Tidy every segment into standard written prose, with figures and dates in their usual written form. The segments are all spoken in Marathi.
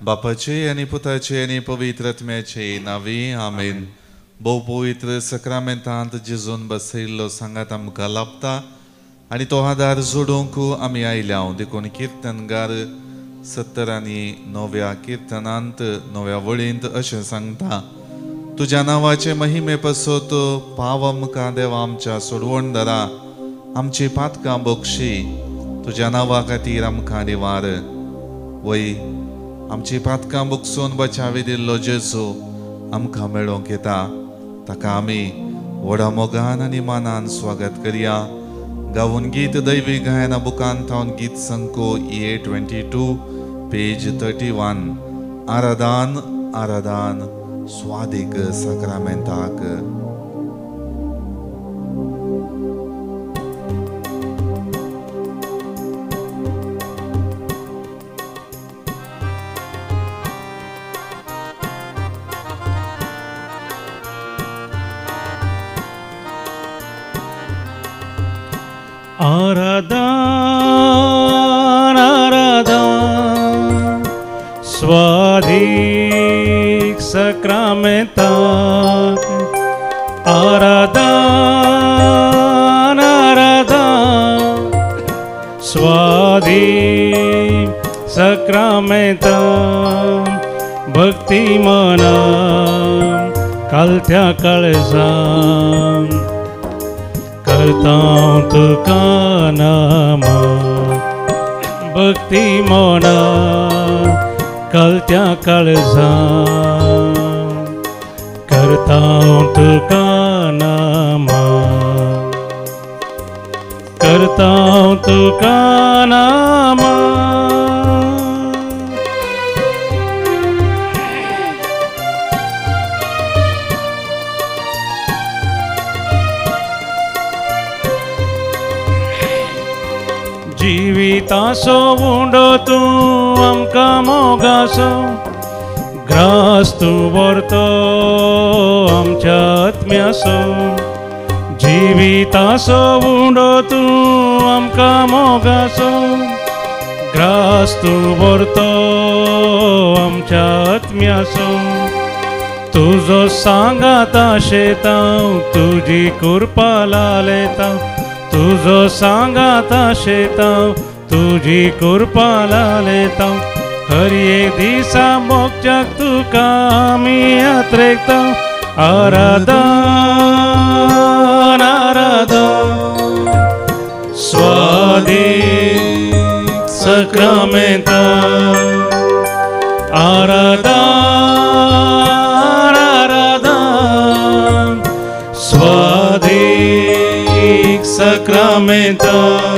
बापाचे आनी पुताचे आनी पवित्र आत्म्याचे नावी आमेन. भोव पवित्र सक्रामेंतांत जेजून बसयल्लो सांगात आमकां लाभता आनी तो आदार जोडूंक आमी आयल्या. देखून किर्तनगार 70 आनी 9व्या किर्तनांत 9व्या वळींत अशें सांगता. तुज्या नांवाचे महिमे पसत पाव आमकां देवा आमच्या सोडवणदारा, आमची पातकां बक्षी. तुज्या नांवा खातीर आमकां निवार. वय आमची पातकां बक्षून बचावी दिल्लो जेजू आमकां मेळोंक येता. ताका आमी व्हडा मोगान आनी मानान स्वागत करया. गावून गीत दैवी गायना बुकांत हांव गीत संको EA22 पेज 31. आराधन आराधन स्वादिक सक्रामेंताक. आराधन आराधन स्वादिक सक्रामेंताक. आराधन आराधन स्वादिक सक्रामेंताक. भक्ती मनान कालत्या काळजान करता तुका नाम. भक्ती मना कलत्या काळजान करता तुका नाम. करता तुका नाम. जिवितासो उंडो तूं आमकां मोगासो, ग्रास तूं व्हरतो आमच्या आत्म्यासो. जिवितासो उंडो तूं आमकां मोगासो, ग्रास तूं व्हरतो आमच्या आत्म्यासो. तुजो सांगात आशेता तुजी कृपा लालयता. तुजो सांगात आशेता तुजी कृपा लालयता. हर एक दिसा मोगच्याक तुका आमी यात्रेकता. आराधन आराधन स्वादिक सक्रामेंताक. आराधन आराधन स्वादिक सक्रामेंताक.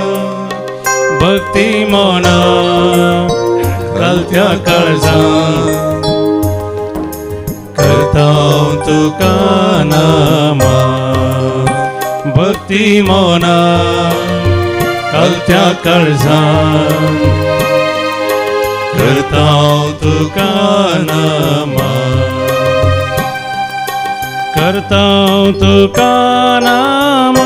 भक्ती मना कलत्या काळजान करता तुका नाम. भक्ती मना कलत्या काळजान करता तुका नाम. करता तुका नाम.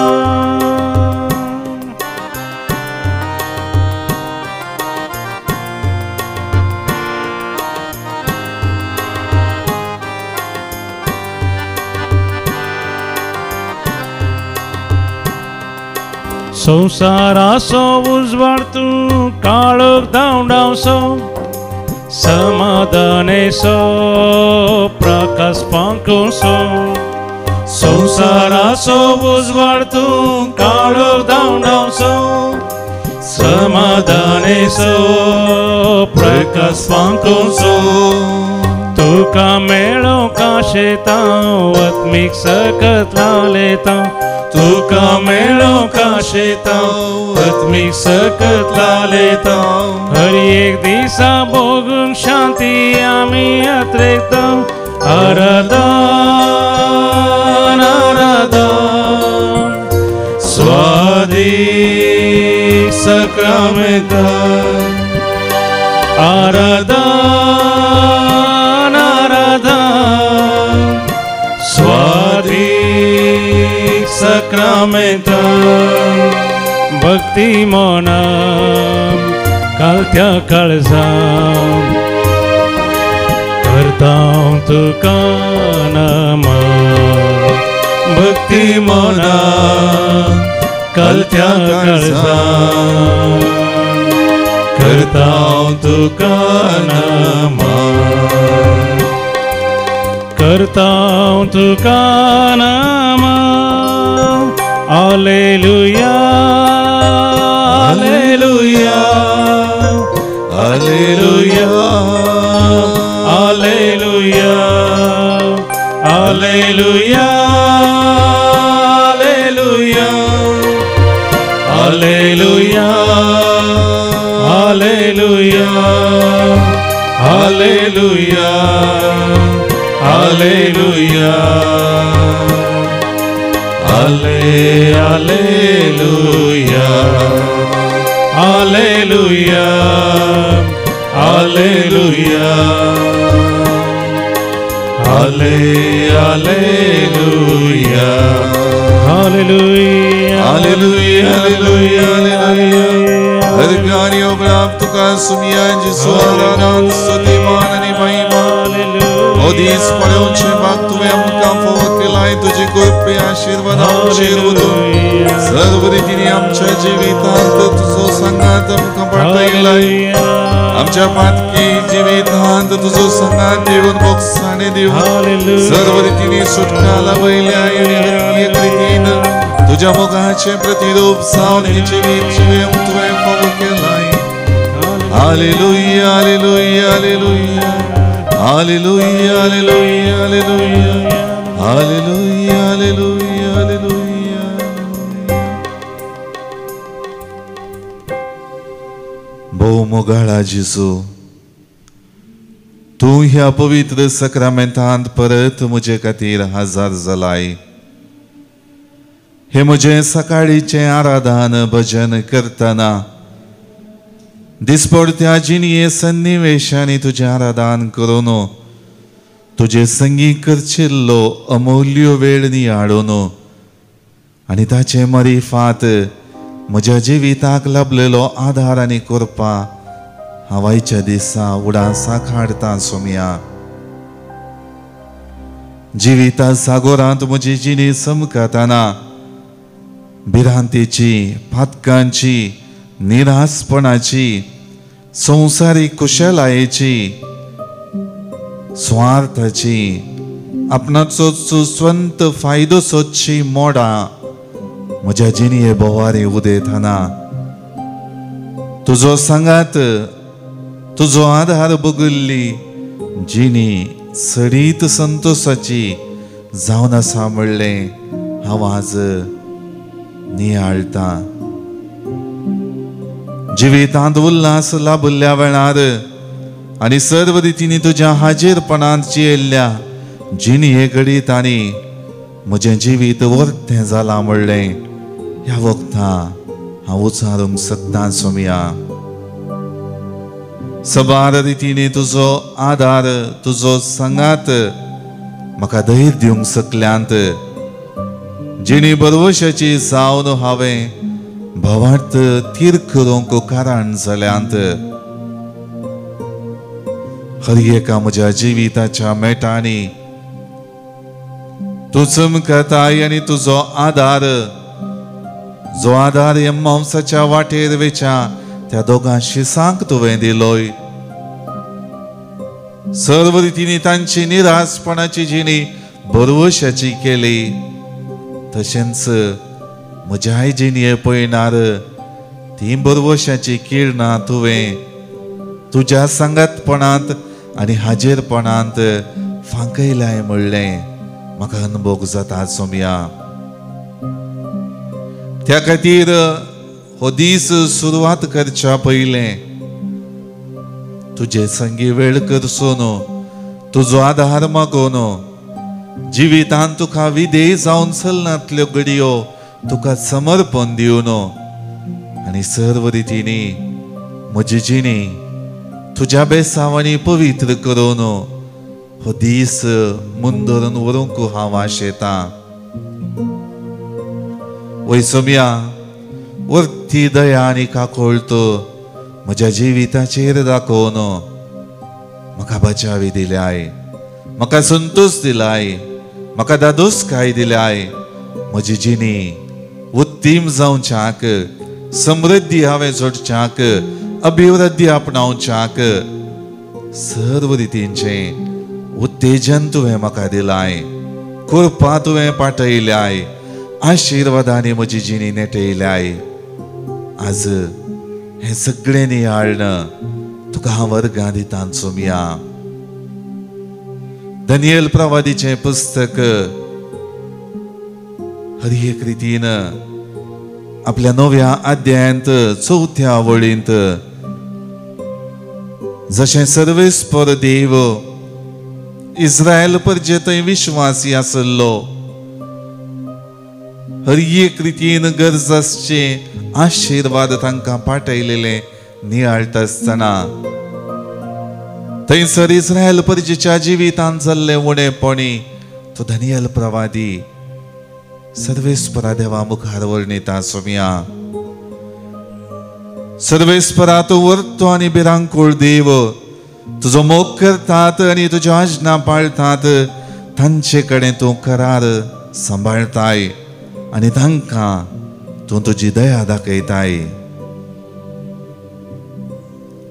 संसारासो उजवाड तूं काळोख धांवडावसो. समाधानेसो प्रकाश पांकोसो. संसारासो उजवाड तूं काळोख धांवडावसो. समाधानेसो प्रकाश पांकोसो. तुका मेळोंक आशेता आत्मीक सकत लालयता. तुका मेळोंक आशेता आत्मीक सकत लालयता. हर एक दिसा भोगूंक शांती आमी यात्रेकता. आराधन आराधन स्वादिक सक्रामेंताक. आराधन आराधन स्वादिक सक्रामेंताक. भक्ती मना कालत्या काळजान करता तुका नामा भक्ती मना कलत्या काळजा करता तुका नामा करता तुका नामा Alleluia Alleluia Alleluia Alleluia Alleluia Alleluia Alleluia Alleluia Alleluia Alleluia Alleluia Alleluia Alleluia Alleluia Alleluia Ergani obrab tuka sumiyan jisuaran sutiman ani mahima Odis pareunche bhaktuve amka fovakilai तुझी कृपे आशीर्वाद आशीर्वद सर्व रीतीने आमच्या जीवितात तुझो संगात आमकां पडटलाय आमच्या पातकी जीवितात तुझो संगात देऊन मोक्षाने देऊन सर्व रीतीने सुटका लाभयल्या आणि एक रीतीन तुझ्या मुखाचे प्रतिरूप सावन हे जीवित जीवन तुवें फोव केलाय hallelujah hallelujah hallelujah hallelujah hallelujah hallelujah Alleluia, alleluia, alleluia. भोव मोगाळा जेजू तू ह्या पवित्र सक्रामेंतांत परत म्हजे खातीर हजर जालाय हे म्हजे सकाळीचे आराधन भजन करतना दिसपडत्या जिणये सन्निवेशांनी तुझे आराधन करून तुझे संगी करचिल्लो अमूल्य वेळ नियाळून आणि ताचे मरिफात म्हज्या जिविताक लाभलेलो आधार आनी कृपा हांव आयच्या दिसा उडासा काडटा सोम्या जिविता सागोरांत म्हजी जिणी समकताना भिरांतेची पातकांची निरासपणाची संवसारीक कुशलायेची स्वार्थाची आपणाचो सुस्वंत फायदो सोदची मोडां म्हज्या जिणये बोवारी उदेताना तुजो सांगात तुजो आधार बगुल्ली जिणी सडीत संतोषाची जावन आसा म्हणलें हांव आज नियाळटा जिवितांत उल्हास लाभल्या वेळार आणि सर्व रीतीने तुझ्या हाजीरपणांत जियेल्ल्या जिणये घडीत आनी म्हजें जिवीत वर्तें जालां म्हणलें ह्या वखदा हांव उचारूंक सोदतां सोम्या सबार रीतीने तुजो आधार तुजो सांगात म्हाका धैर्य दिवंक सकल्यांत जिणी बरवशाची जावन हांवें भवार्थ थीर करूंक कारण जाल्यांत हर एका म्हज्या जिविताच्या मेटांनी तूं चमकताय आनी तुजो आधार जो आधार ह्या मांसाच्या वाटेर वेच्या त्या दोगां शिसांक तुवें दिलोय सर्व रितींनी तांची निरासपणाची जिणी बरवशाची केली तशेंच म्हज्याय जिणये पळयणार ती बरवशाची किरणां तुवें तुज्या सांगातपणांत आनी हाजीरपणांत फांकयलाय म्हणलें म्हाका अनुभव जाता सोम्या त्या खातीर हो दीस सुरवात करच्या पयलें तुजे संगी वेळ करसून तुजो आधार मागोवन जिवितांत तुका विधेय जावन चलनातल्यो घडयो तुका समर्पण दिवन आनी सर्व रितींनी म्हजी जिणी तुज्या बेसावांनी पवित्र करून हो दीस मुंदरून व्हरूंक हांव आशेतां वय सोम्या वर्ती दया आनी काकोळतो म्हज्या जिविताचेर दाखोवन म्हाका बचावी दिल्याय म्हाका संतोष दिलाय, म्हाका दादोसकाय दिलाय. म्हजी जिणी उत्तीम जावच्याक, समृद्धी हांवें जोडच्याक, अभिवृद्धी आपणावच्याक सर्व रितींचे उत्तेजन तुवें म्हाका दिलाय. कृपा तुवें पाठयल्याय, आशिर्वादांनी म्हजी जिणी नेटयल्याय. आज हे सगळें नियाळणं तुका हांव वर्गां दितां सोमिया. दानियेल प्रवादीचें पुस्तक हर एक रितीन आपल्या 9व्या अध्यायांत 4थ्या वळींत जशें सर्वेस्पर देव इस्रायल परजे थंय विश्वासी आसलो, हर एक रितीन गरजाचे आशीर्वाद तांकां पाठयलेले नियाळटा आसतना थंयसर इस्रायल परजेच्या जिवितांत जाल्ले उणेपणी तो दानियेल प्रवादी सर्वेस्परा देवा मुखार वर्णिता सोमिया. सर्वेस्परा तूं वर्तो आनी भिरांकूळ देव, तुजो मोग करतात आनी तुज्यो आज्ञा पाळतात तांचे कडेन तूं करार सांबाळताय आनी तांकां तूं तुजी दया दाखयताय.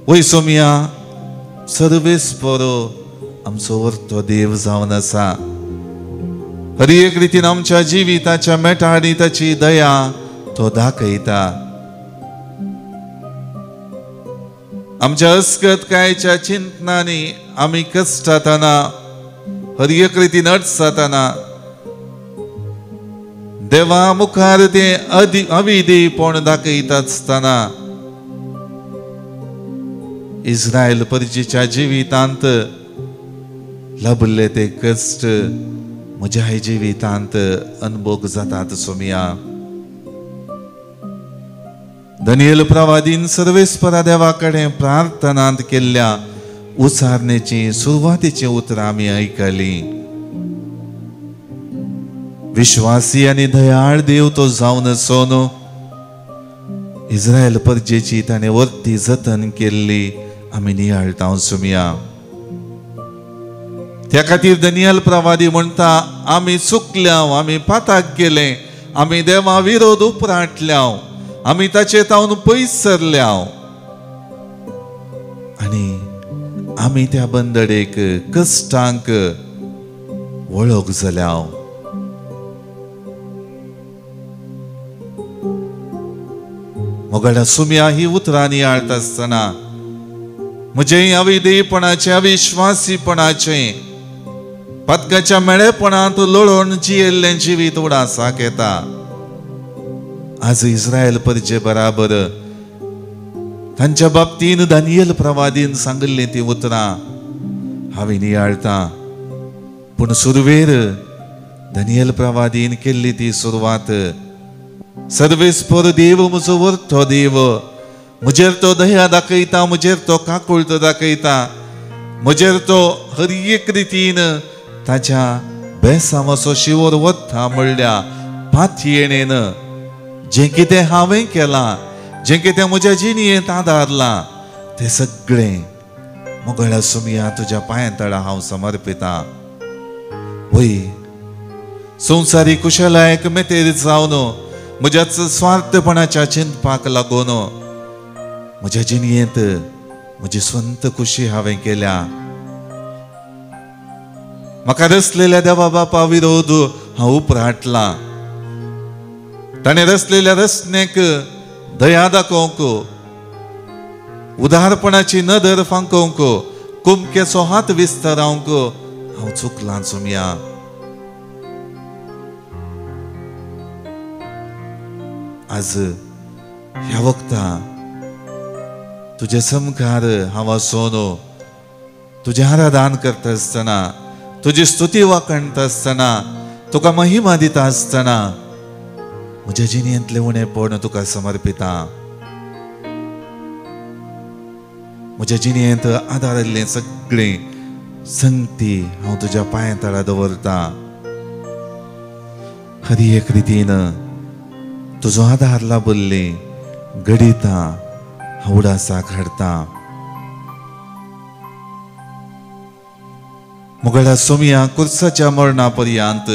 वय सोमिया, सर्वेस्परो आमचो वर्तो देव जावन आसा. हर एक रितीन आमच्या जिविताच्या मेटाळी ताची दया तो दाखयता. आमच्या अस्कतकायेच्या चिंतनांनी आमी कश्टातना, हर एक रितीन अडचताना देवा मुखार ते अविधेयपण दाखयता आसतना इस्रायल परजेच्या जिवितांत लाभले ते कश्ट म्हज्या जिवितांत अनुभव जातात सोमिया. दानियेल प्रवादीन सर्वेस्परा देवा कडेन प्रार्थनांत केल्ल्या उसारणेची सुरवातीची उतरां आमी आयकली. विश्वासी आनी दयाळ देव तो जावन सोनो इस्रायल परजेची ताणें वर्ती जतन केल्ली आमी नियाळटा सोमिया. त्या खातीर दानियेल प्रवादी म्हणटा, आमी चुकल्याव, आमी पाताक गेले, आमी देवा विरोध उपराटल्याव, आमी ताचे तावन पयस सरल्याव आनी आमी त्या बंदडेक कश्टांक वळख जाल्याव. मोगडा सुम्या ही उतरां नियाळटा आसतना म्हजे अविधेयपणाचे, अविश्वासीपणाचे, पदकाच्या मेळेपणांत लढोवन जियेल्लें जिवीत उडासाक येता. आज इस्रायल परजे बराबर तांच्या बाबतीन दानियेल प्रवादीन सांगिल्ली ती उतरां हांवें नियाळटा. पूण सुरवेर दानियेल प्रवादीन केल्ली ती सुरवात, सर्वेस्पर देव म्हजो वर्तो देव, म्हजेर तो दया दाखयता, म्हजेर तो काकुळट दाखयता, म्हजेर तो हर एक रितीन ताच्या बेसांवाचो शिवर वता म्हणल्या पातयेणेन जें कितें हांवें केलां, जें कितें म्हज्या जिणयेंत आदारलां, तें सगळें मोगळ्या सुमिया तुज्या पांयां हांव समर्पितां. वय संवसारी कुशलायक मेतेर जावन म्हज्याच स्वार्थपणाच्या चिंतपाक लागून म्हज्या जिणयेंत म्हजी स्वंत खुशी हांवें केल्या. म्हाका रचलेल्या देवा बापा विरोध हांव उपराटला. ताणें रचलेल्या रचनेक दया दाखोवंक, उदारपणाची नदर फांकोवंक, कुमकेचो हात विस्तारावंक हांव चुकलां सुमिया. आज ह्या वक्ता तुजे समकार हांव आसोन तुजें आराधन करता आसतना, तुजी स्तुती वाखणटा आसतना, तुका महिमा दिता आसतना म्हज्या जिणयेंतलें उणेपण तुका समर्पितां. म्हज्या जिणयेंत आदारिल्लें सगळें संगती हांव तुज्या पांयां तळा दवरतां. खरी एक रितीन तुजो आदार लाभुल्ली घडितां हांव उडासाक हाडटां. मुगडा सोमिया कुर्साच्या मरणापर्यंत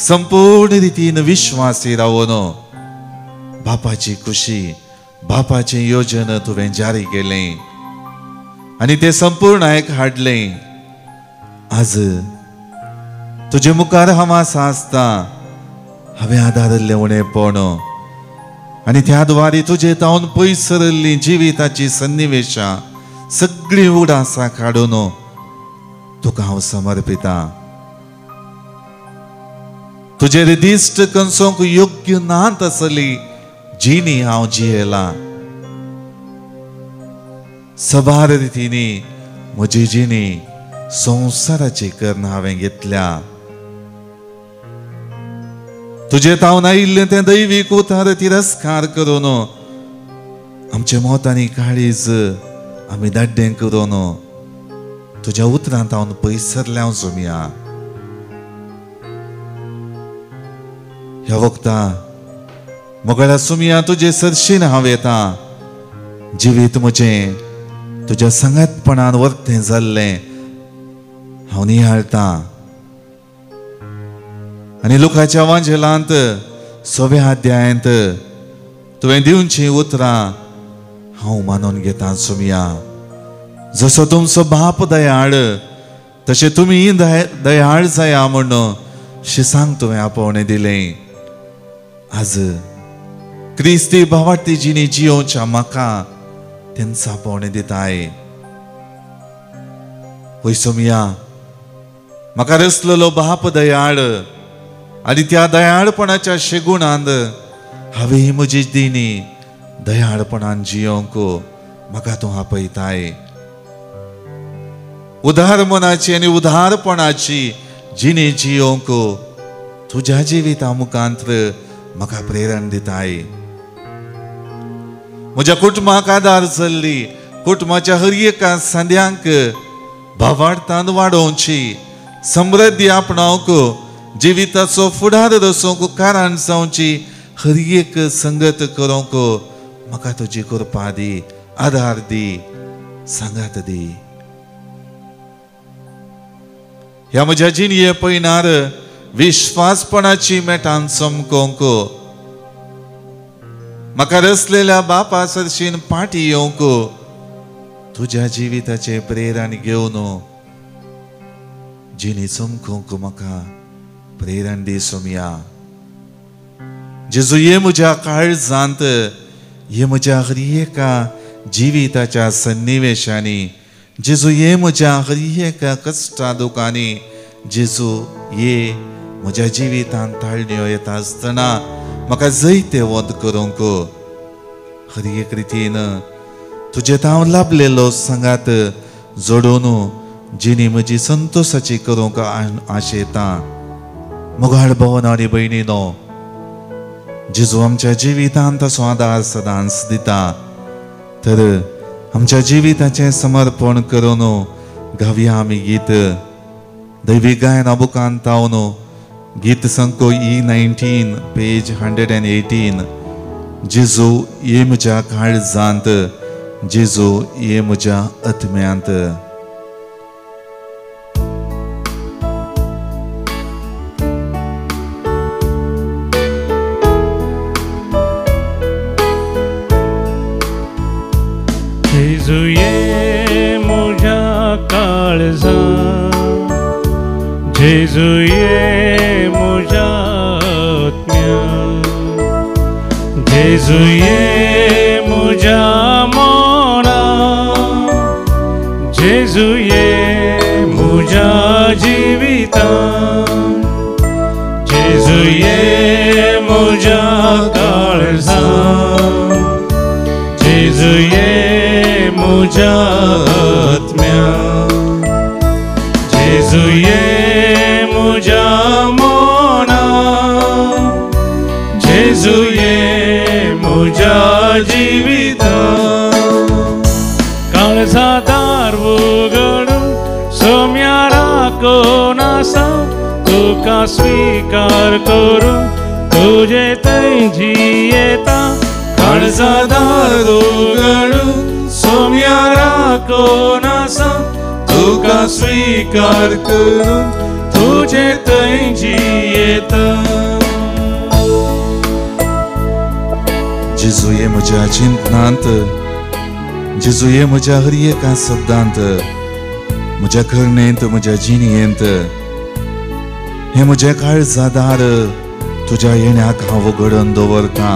संपूर्ण रीतीन विश्वासी रावून बापाची खुशी बापाचे योजन तुवें जारी केलें आणि ते संपूर्ण एक हाडलें. आज तुझे मुखार हांव आसता हांवें आदारल्लें उणेपण आणि त्या द्वारे तुझे तावन पयस सरल्लीं जिविताची सन्निवेशां सगळीं उडासां काडून तुका हांव समर्पिता. तुजेर दिश्ट कंसोंक योग्य नात आसली जिणी हांव जियेला. सबार रितीनी म्हजी जिणी संवसाराची कर्ण हांवें घेतल्या. तुजे तावन आयिल्लें तें दैवीक उतार तिरस्कार करून आमच्या मोतांनी काळीज आमी दाड्डें करून तुज्या उतरांत हांव पयस सरल्या सोमिया. ह्या वक्ता मोगळ्या सोमिया तुजे सरशीन हांव येता. जिवीत म्हजें तुज्या संगतपणान वर्तें जाल्लें हांव नियाळटा. आणि लुकाच्या वांजेलांत 6व्या अध्यायांत तुवें दिवची उतरां हांव मानून घेता सोमिया. जसो तुमचो बाप दयाळ तशें तुमी दयाळ जाया म्हणून शिसांक तुवें आपोवणें दिलें. आज क्रिस्ती भावार्थी जिणी जियोवच्या म्हाका तेंच आपोवणें दिताय. पळय सोमिया, म्हाका रचलेलो बाप दयाळ आणि त्या दयाळपणाच्या शेगुणांत हांवें म्हजी दिणी दयाळपणान जियोंक म्हाका तूं आपयताय. उदार मनाची आणि उदारपणाची जिणी जियोंक तुज्या जिविता मुखांत म्हाका प्रेरण दिताय. म्हज्या कुटुंबाक आदार जाल्ली कुटुंबाच्या हर एका सांद्यांक भावार्थान वाडोवची समृद्धी आपणावंक जिविताचो फुडार रचोवंक कारण जावची हर एक संगत करूंक म्हाका तुजी कृपा दी, आदार दी, सांगात दी. ह्या म्हज्या जिणये पयनार विश्वासपणाची मेटान चमकोवंक म्हाका रचलेल्या बापा सरशीन पाटी येवंक तुज्या जिविताचे प्रेरण घेवन जिणी चमकोवंक म्हाका प्रेरण दी सोमिया. जेजू ये म्हज्या काळजांत ये म्हज्या हर एका जिविताच्या सन्निवेशांनी जेजू ये म्हज्या हर एका कश्टा दुखांनी जेजू ये म्हज्या जिवितांत ताळण्यो येता आसतना म्हाका जैते वध करूंक हर एक रितीन तुजे हांव लाभलेलो सांगात जोडून जिणी म्हजी संतोशाची करूंक आशेता. मुगाळ भवन आणि भयणीनो, जेजू आमच्या जिवितांत असो आदार सदांच दिता. तर आमच्या जिविताचें समर्पण करून गावया आमी गीत दैवीक गायना बुकांत तावन गीत संको E19 पेज 118. जेजू ये म्हज्या काळजांत, जेजू ये म्हज्या आत्म्यांत. जेजू ये म्हज्या काळजांत, जेजू ये म्हज्या आत्म्यांत, जेजू ये म्हज्या मनांत, जेजू ये म्हज्या जिवितांत, जेजू ये म्हज्या काळजांत, जेजू ये म्हज्या आत्म्यांत, जेजू ये म्हज्या मनांत, जेजू ये म्हज्या जिवितांत. काळजादार उगडून सोम्या राखून आसा तुका स्वीकार करून तुजे थंय जियेता. काळजादार उगडून सोम्या राखून आसा तुका स्वीकार करून तुझे थंय जियेता. जेजुये म्हज्या चिंतनांत, जेजुये म्हज्या हर एका शब्दांत, म्हज्या करणेंत, म्हज्या जिणेंत, हे म्हजे काळजादार तुझ्या येण्याक हांव घडोवन दवरता.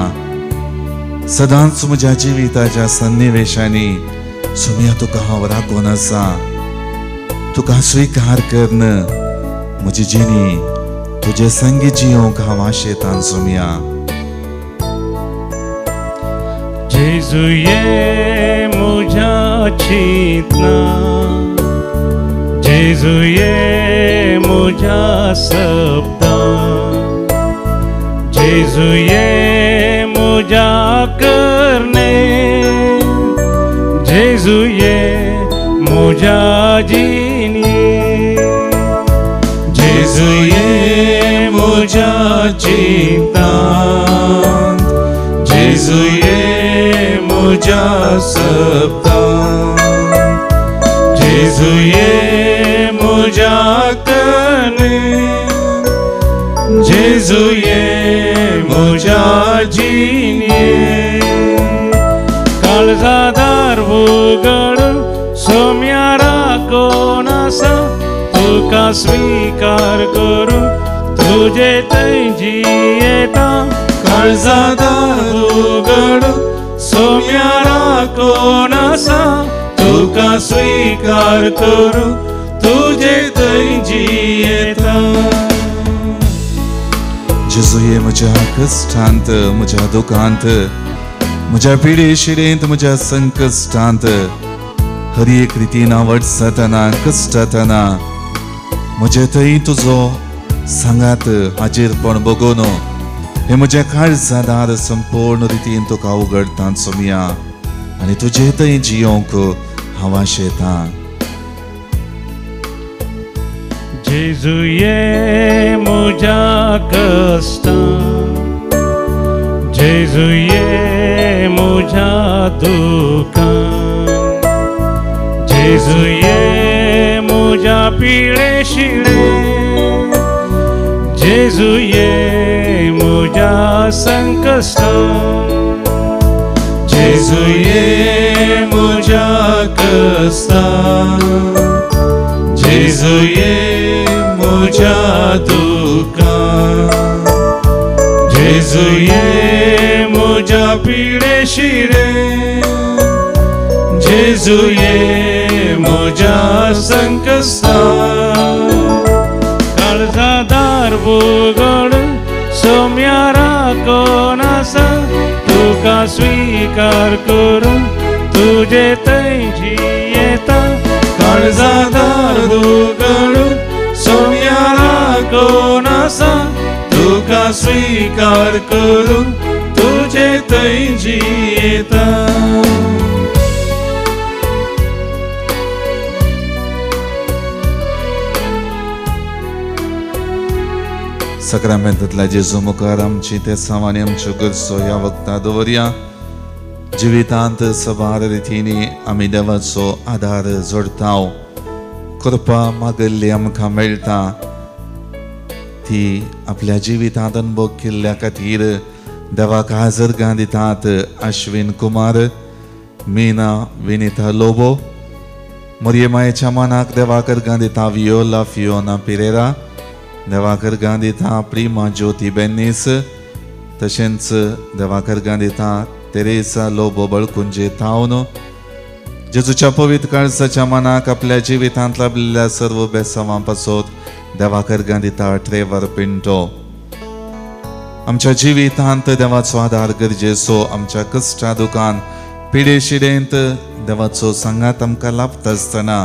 सदांच म्हज्या जिविताच्या सन्निवेशांनी सुम्या तुका हांव राखून आसा. तुका स्वीकार करन म्हजी जिणी तुजे संगी जियोंक हांव आशेतां सुम्या. जेजुये म्हज्या चिंतनां, जेजुये म्हज्या शब्दां, जेजुये म्हज्या करणे, जेजुये म्हज्या जिणी, जेजुये म्हज्या चिंतांत, जेजुये म्हज्या शब्दांत, जेजुये म्हज्या कणे, जेजुये म्हज्या जिणे. काळजादार उगड सोम्या राखून आसा. तुका स्वीकार करून तुझे थंय जियेता. काळजादार उगड सोम्या राखून आसा. तुका स्वीकार करून तुझे थंय जियेता. जेजुये म्हज्या कश्टांत, म्हज्या दुखांत, म्हज्या पिडे शिडेंत, म्हज्या संकश्टांत, हर एक रितीन आवडसतना, कश्टातना म्हजे थंय तुजो सांगात हाजीरपण बगोवन हे म्हजे काळजादार संपूर्ण रितीन तुका उगडता सुम्या. आनी तुजे थंय जियोंक हांव आशेतां. जेजुये म्हज्या कश्टां, जेजुये म्हज्या दुखां, जेजुये म्हज्या पिळे शिळे, जेजुये म्हज्या संकश्टां, जेजुये म्हज्या कश्टां, जेजुये म्हज्या दुखां, जेजुये म्हज्या पिळे शिळे, जेजुये म्हज्या संकश्टां. काळजादार उगड सोम्या राखून आसा. तुका स्वीकार करून तुझे थंय जियेता. काळजादार उगड सोम्या राखून आसा. तुका स्वीकार करून तुझे थंय जियेता. सक्रामेंतांतल्या जेजू मुखार आमची ते सामान्य आमच्यो गरजो ह्या वखदां दवरया. जिवितांत सबार रितींनी आमी देवाचो आदार जोडटा. कृपा मागल्ली आमकां मेळटा ती आपल्या जिवितांत अनुभव केल्ल्या खातीर देवाक हाजरगां दितात. अश्विन कुमार, मीना विनिता लोबो, मोरयेमायेच्या मनाक देवाक अर्गां दिता वियोला फियोना पिरेरा, देवाक अर्गां दिता प्रिमा ज्योती बेन्नीस, तशेंच देवाक अर्गां दिता तेरेसा लोबो बळकुंजे तावन. जेजूच्या पवित्र काळजाच्या मनाक आपल्या जिवितांत लाभलेल्या सर्व बेसांवां पासत देवाक अर्गां दिता ट्रेवर पिंटो. आमच्या जिवितांत देवाचो आदार गरजेचो. आमच्या कश्टा दुखांत, पिडे शिडेंत देवाचो सांगात आमकां लाभता आसतना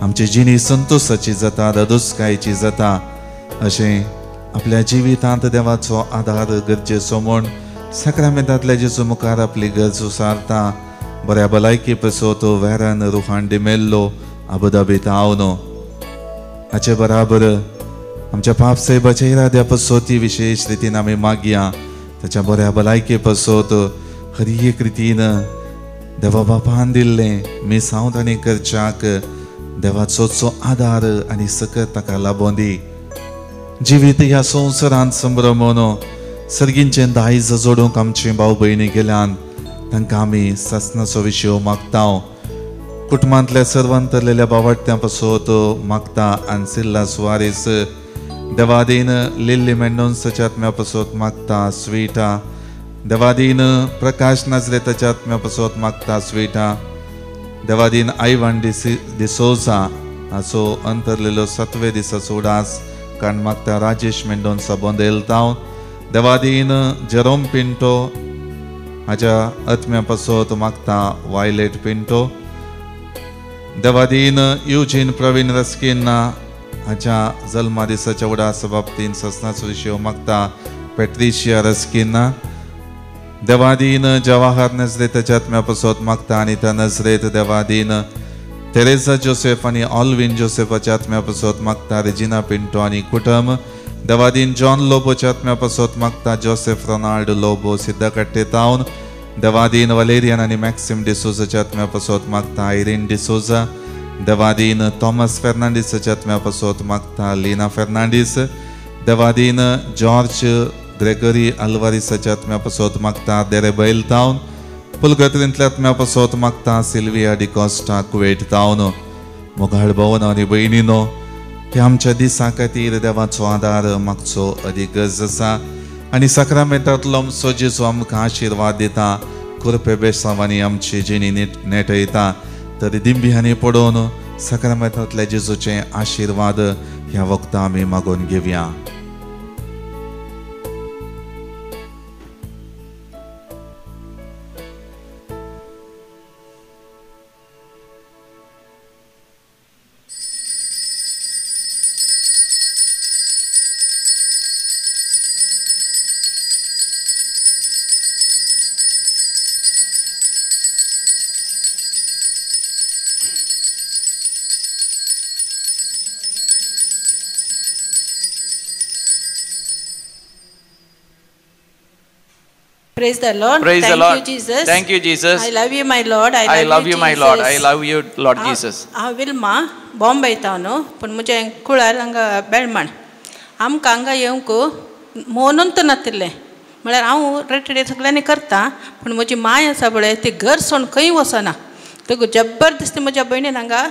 आमची जिणी संतोशाची जाता, दादोसकायेची जाता. अशें आपल्या जिवितांत देवाचो आदार गरजेचो म्हूण सक्रामेंतांतल्या जेजू मुखार आपली गरज सारता. बऱ्या भलायकी पसत वेरान रुहान डिमेल्लो आबुधाबीत आवनो. हाचे बराबर आमच्या पाप साहेबाच्या इराद्या पसोती विशेष रितीन आमी मागया. ताच्या बऱ्या भलायकी पसत हर एक रितीन देवा बापान दिल्लें मिसांव ताणें करच्याक देवाचो आधार आनी सकत ताका लाबों दी. जिवीत ह्या संवसारांत संभ्रमोन सर्गींचें दायज जोडूंक आमचे भाव भयणी गेल्यान तांकां आमी सासणाचो विशय मागता. कुटुंबांतल्या सर्वांतरलेल्या बावट्यां पासत मागता. आन्सिल्ला सुवारीस देवादीन लिल्ली मेंडोन्साच्या आत्म्या पासत मागता स्वीटा. देवादीन प्रकाश नाजरेताच्या आत्म्या पासत मागता स्वीटा. देवादीन आयवान डिसोजा हाचो अंतरलेलो 7वे दिसाचो उडास कारण मागता राजेश मेंडोन्सा बोंदेलतांव. देवादीन जेरोम पिंटो हाच्या आत्म्या पासत मागता वायलेट पिंटो. देवादीन युजीन प्रवीण रस्किन हाच्या जल्मा दिसाच्या उडास बाबतीन ससनाचो विशय मागता पेट्रिशिया रस्किन. देवादीन जवाहर नजरेताच्या आत्म्या पासत मागता अनिता नजरेत. देवादीन तेरेसा जोसेफ आनी ऑल्विन जोसेफाच्या आत्म्या पासत मागता रेजिना पिंटो आनी कुटुंब. देवादीन जॉन लोबोच्या आत्म्या पासत मागता जोसेफ रोनाल्ड लोबो सिद्धकट्टे टावन. देवादीन वलेरियन आनी मॅक्सिम डिसोजाच्या आत्म्या पासत मागता आयरीन डिसोजा. देवादीन थॉमस फेर्नांडीसाच्या आत्म्या पासत मागता लिना फेर्नांडीस. देवादीन जॉर्ज ग्रेगरी आल्वारिसाच्या आत्म्या पासत मागता देरेबैल टावन. पुलगत्रींतल्या आत्म्या पासत मागता सिल्विया डिकॉस्टा कुवेट टावन. मोगाळ भवन आनी भयणीनो, हे आमच्या दिसा खातीर देवाचो आदार मागचो अदीक गरज आसा आनी साक्रामेंटांतलो आमचो जेजू आमकां आशिर्वाद दिता. कुरपे बेसांवांनी आमची जिणी नेटयता. तर दिंबियांनी पडोवन साक्रामेंटांतल्या जेजूचे आशिर्वाद ह्या वखदां आमी मागून घेवया. Praise the Lord. Praise the Thank Lord. you, Jesus. Thank you, Jesus. I love you, my Lord. I love you, my Lord. I Jesus. love you, Lord Jesus. हांव विल्मा बॉम्बे येतानो पण म्हजे कुळार हांगा बेळमण आमकां हांगा येवंक मोनूच नातिल्लें. म्हळ्यार हांव रेटडे सगळ्यांनी करता पूण म्हजी माय आसा पळय ती घर सोडून खंय वचना. तेका जबरदस्ती म्हज्या भयणीन हांगा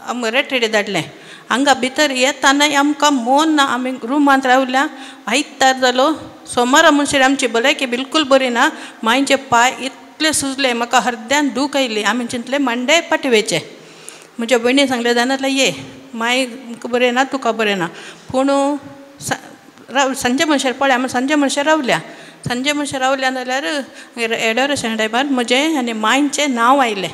आमकां रेटडे धाडलें. हांगा भितर येताना आमकां मोन ना. आमी रुमांत रावल्या. आयतार जालो सोमारा म्हणसर आमची भलायकी बिलकुल बरी ना. मायचे पाय इतले सुजले म्हाका हृदयान दूख आयली. आमी चिंतलें मंडे पाठवेचे. म्हज्या भयणीन सांगलें जाल्यार ये माय बरें ना तुका बरें ना. पूण संजे म्हणसर पळय आमी संजे म्हणसर रावल्या. संजे म्हणसर रावल्या जाल्यार एडोरेशन टायमार म्हजें आनी मायचें नांव आयलें.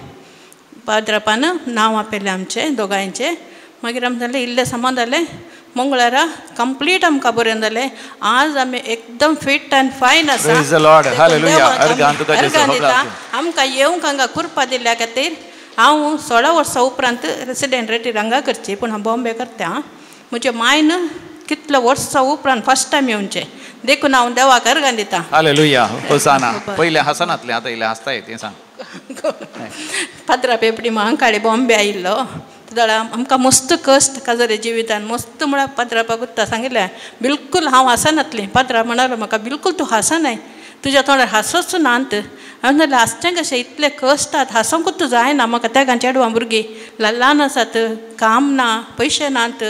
पाद्रापान नांव आपयलें आमचें दोगांयचें. मागीर आमी जालें इल्लें सामान जालें. मंगळारा कंप्लीट आमकां बरें जालें. आज आमी एकदम फीट एंड फायन आसा. Praise the Lord. Hallelujah. अर्गां तुका जेजू दिता आमकां येवंक हांगा कृपा दिल्या खातीर. हांव 16 वर्सां उपरांत रेसिडेंट रेटीर हांगा करची पूण हांव बॉम्बे करता. म्हज्या मायन कितल्या वर्सां उपरांत फर्स्ट टायम येवचें देखून हांव देवाक अर्गां दिता. Hallelujah. होसाना. पयले हसनातले आतां इल्ले हसताय तें सांग. पाद्रा पेपडी महाकाळी बॉम्बे आयिल्लो जाल्यार आमकां मस्त कश्ट काजरे जिवितान मस्त म्हळ्यार पाद्रापा गुत्ता सांगिल्लें बिलकुल हांव हांसनातलें. पाद्रा म्हणालो म्हाका बिलकुल तूं हांसनाय तुज्या तोंडार हांसोच नात. हांवें जाल्यार हांसचें कशें इतले कश्टात हांसोंकूच जायना. म्हाका त्या चेडवां भुरगीं ल्हान आसात काम ना पयशे नात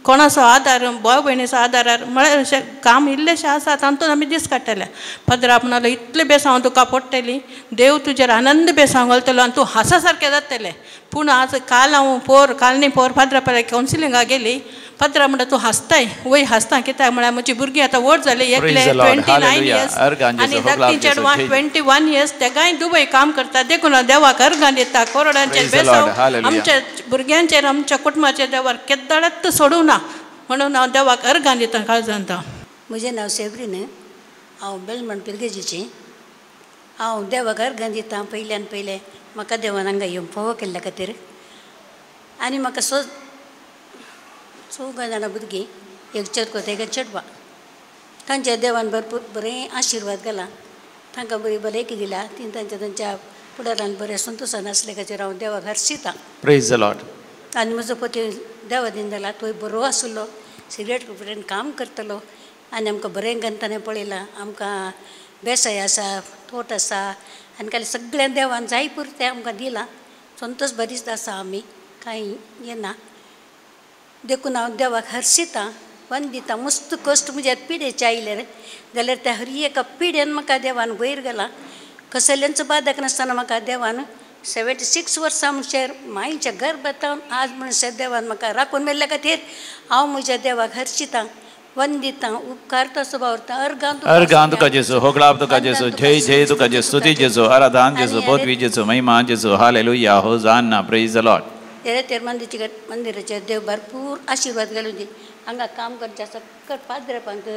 कोणाचो आदार भाव भयणीचो आदारार म्हळ्यार अशें काम इल्लेशें आसा तातूंत आमी दीस काडटले. पाद्रा म्हणालो इतले बेसांव तुका पडटली देव तुजेर आनंद बेसांव घालतलो आनी तूं हांसा सारकें जातलें. पूण आज काल हांव काल न्ही पाद्रा पळय कावन्सिलिंगाक गेली. पाद्रा म्हणटा तूं हांसताय वय हांसता कित्याक म्हळ्यार म्हजी भुरगीं आतां व्हड जाली. एकले 29 years आनी धाकटी चेडवां 21 years. तेगाय दुबय काम करता देखून देवाक अर्गां दिता. कोरोडांचेर बेसांव आमच्या भुरग्यांचेर आमच्या कुटुंबाचेर देवार केद्दाळत सोडूं ना म्हणून हांव देवाक अर्गां दिता काळजांत. म्हजें नांव सेब्रीन. हांव बेळमण पिरगेजीचें. हांव देवाक अर्गां दिता पयल्यान पयलें म्हाका देवान हांगा येवन फोव केल्ल्या खातीर. आनी म्हाका चौगा जाणां भुरगीं एक चेडको तेगे चेडवा तांच्या देवान भरपूर बरें आशिर्वाद घाला. तांकां बरी भलायकी दिल्या. तीन तांच्या फुडारान बरें संतोशान आसले खातीर हांव देवाक हर्शिता. Praise the Lord. आनी म्हजो पती देवा दिन जाला थंय बरो आसलो सिगरेट कुपरेन काम करतलो आनी आमकां बरें गंताने पळयलां आमकां बेसाय आसा तोट आसा आनी काल सगळ्या देवान जाय पुरतें आमकां दिलां संतोश बरीच आसा आमी कांय हें ना देखून हांव देवाक हर्शितां वंदितां मस्त कश्ट म्हज्या पिडेचे आयले रे जाल्यार त्या हर एका पिड्यान म्हाका देवान वयर गेला कसल्यांचो बाधक नासतना म्हाका देवान 76 वर्सां म्हणचेर मायेच्या गर्भांत आज म्हणचे देवान म्हाका राखून मेल्ल्या खातीर हांव म्हज्या देवाक हर्शितां वंदितां उपकार तसो भावरतां अर्गां तुका जेजू होगळाप तुका जेजू जय जय तुका जेजू स्तुती जेजू आराधन जेजू पदवी जेजू महिमा जेजू हालेलुया होसाना प्रेज द लॉर्ड तेर मंदिराचेर देव भरपूर आशिर्वाद घालून दी हांगा काम करचे सकट पाद्रेपांक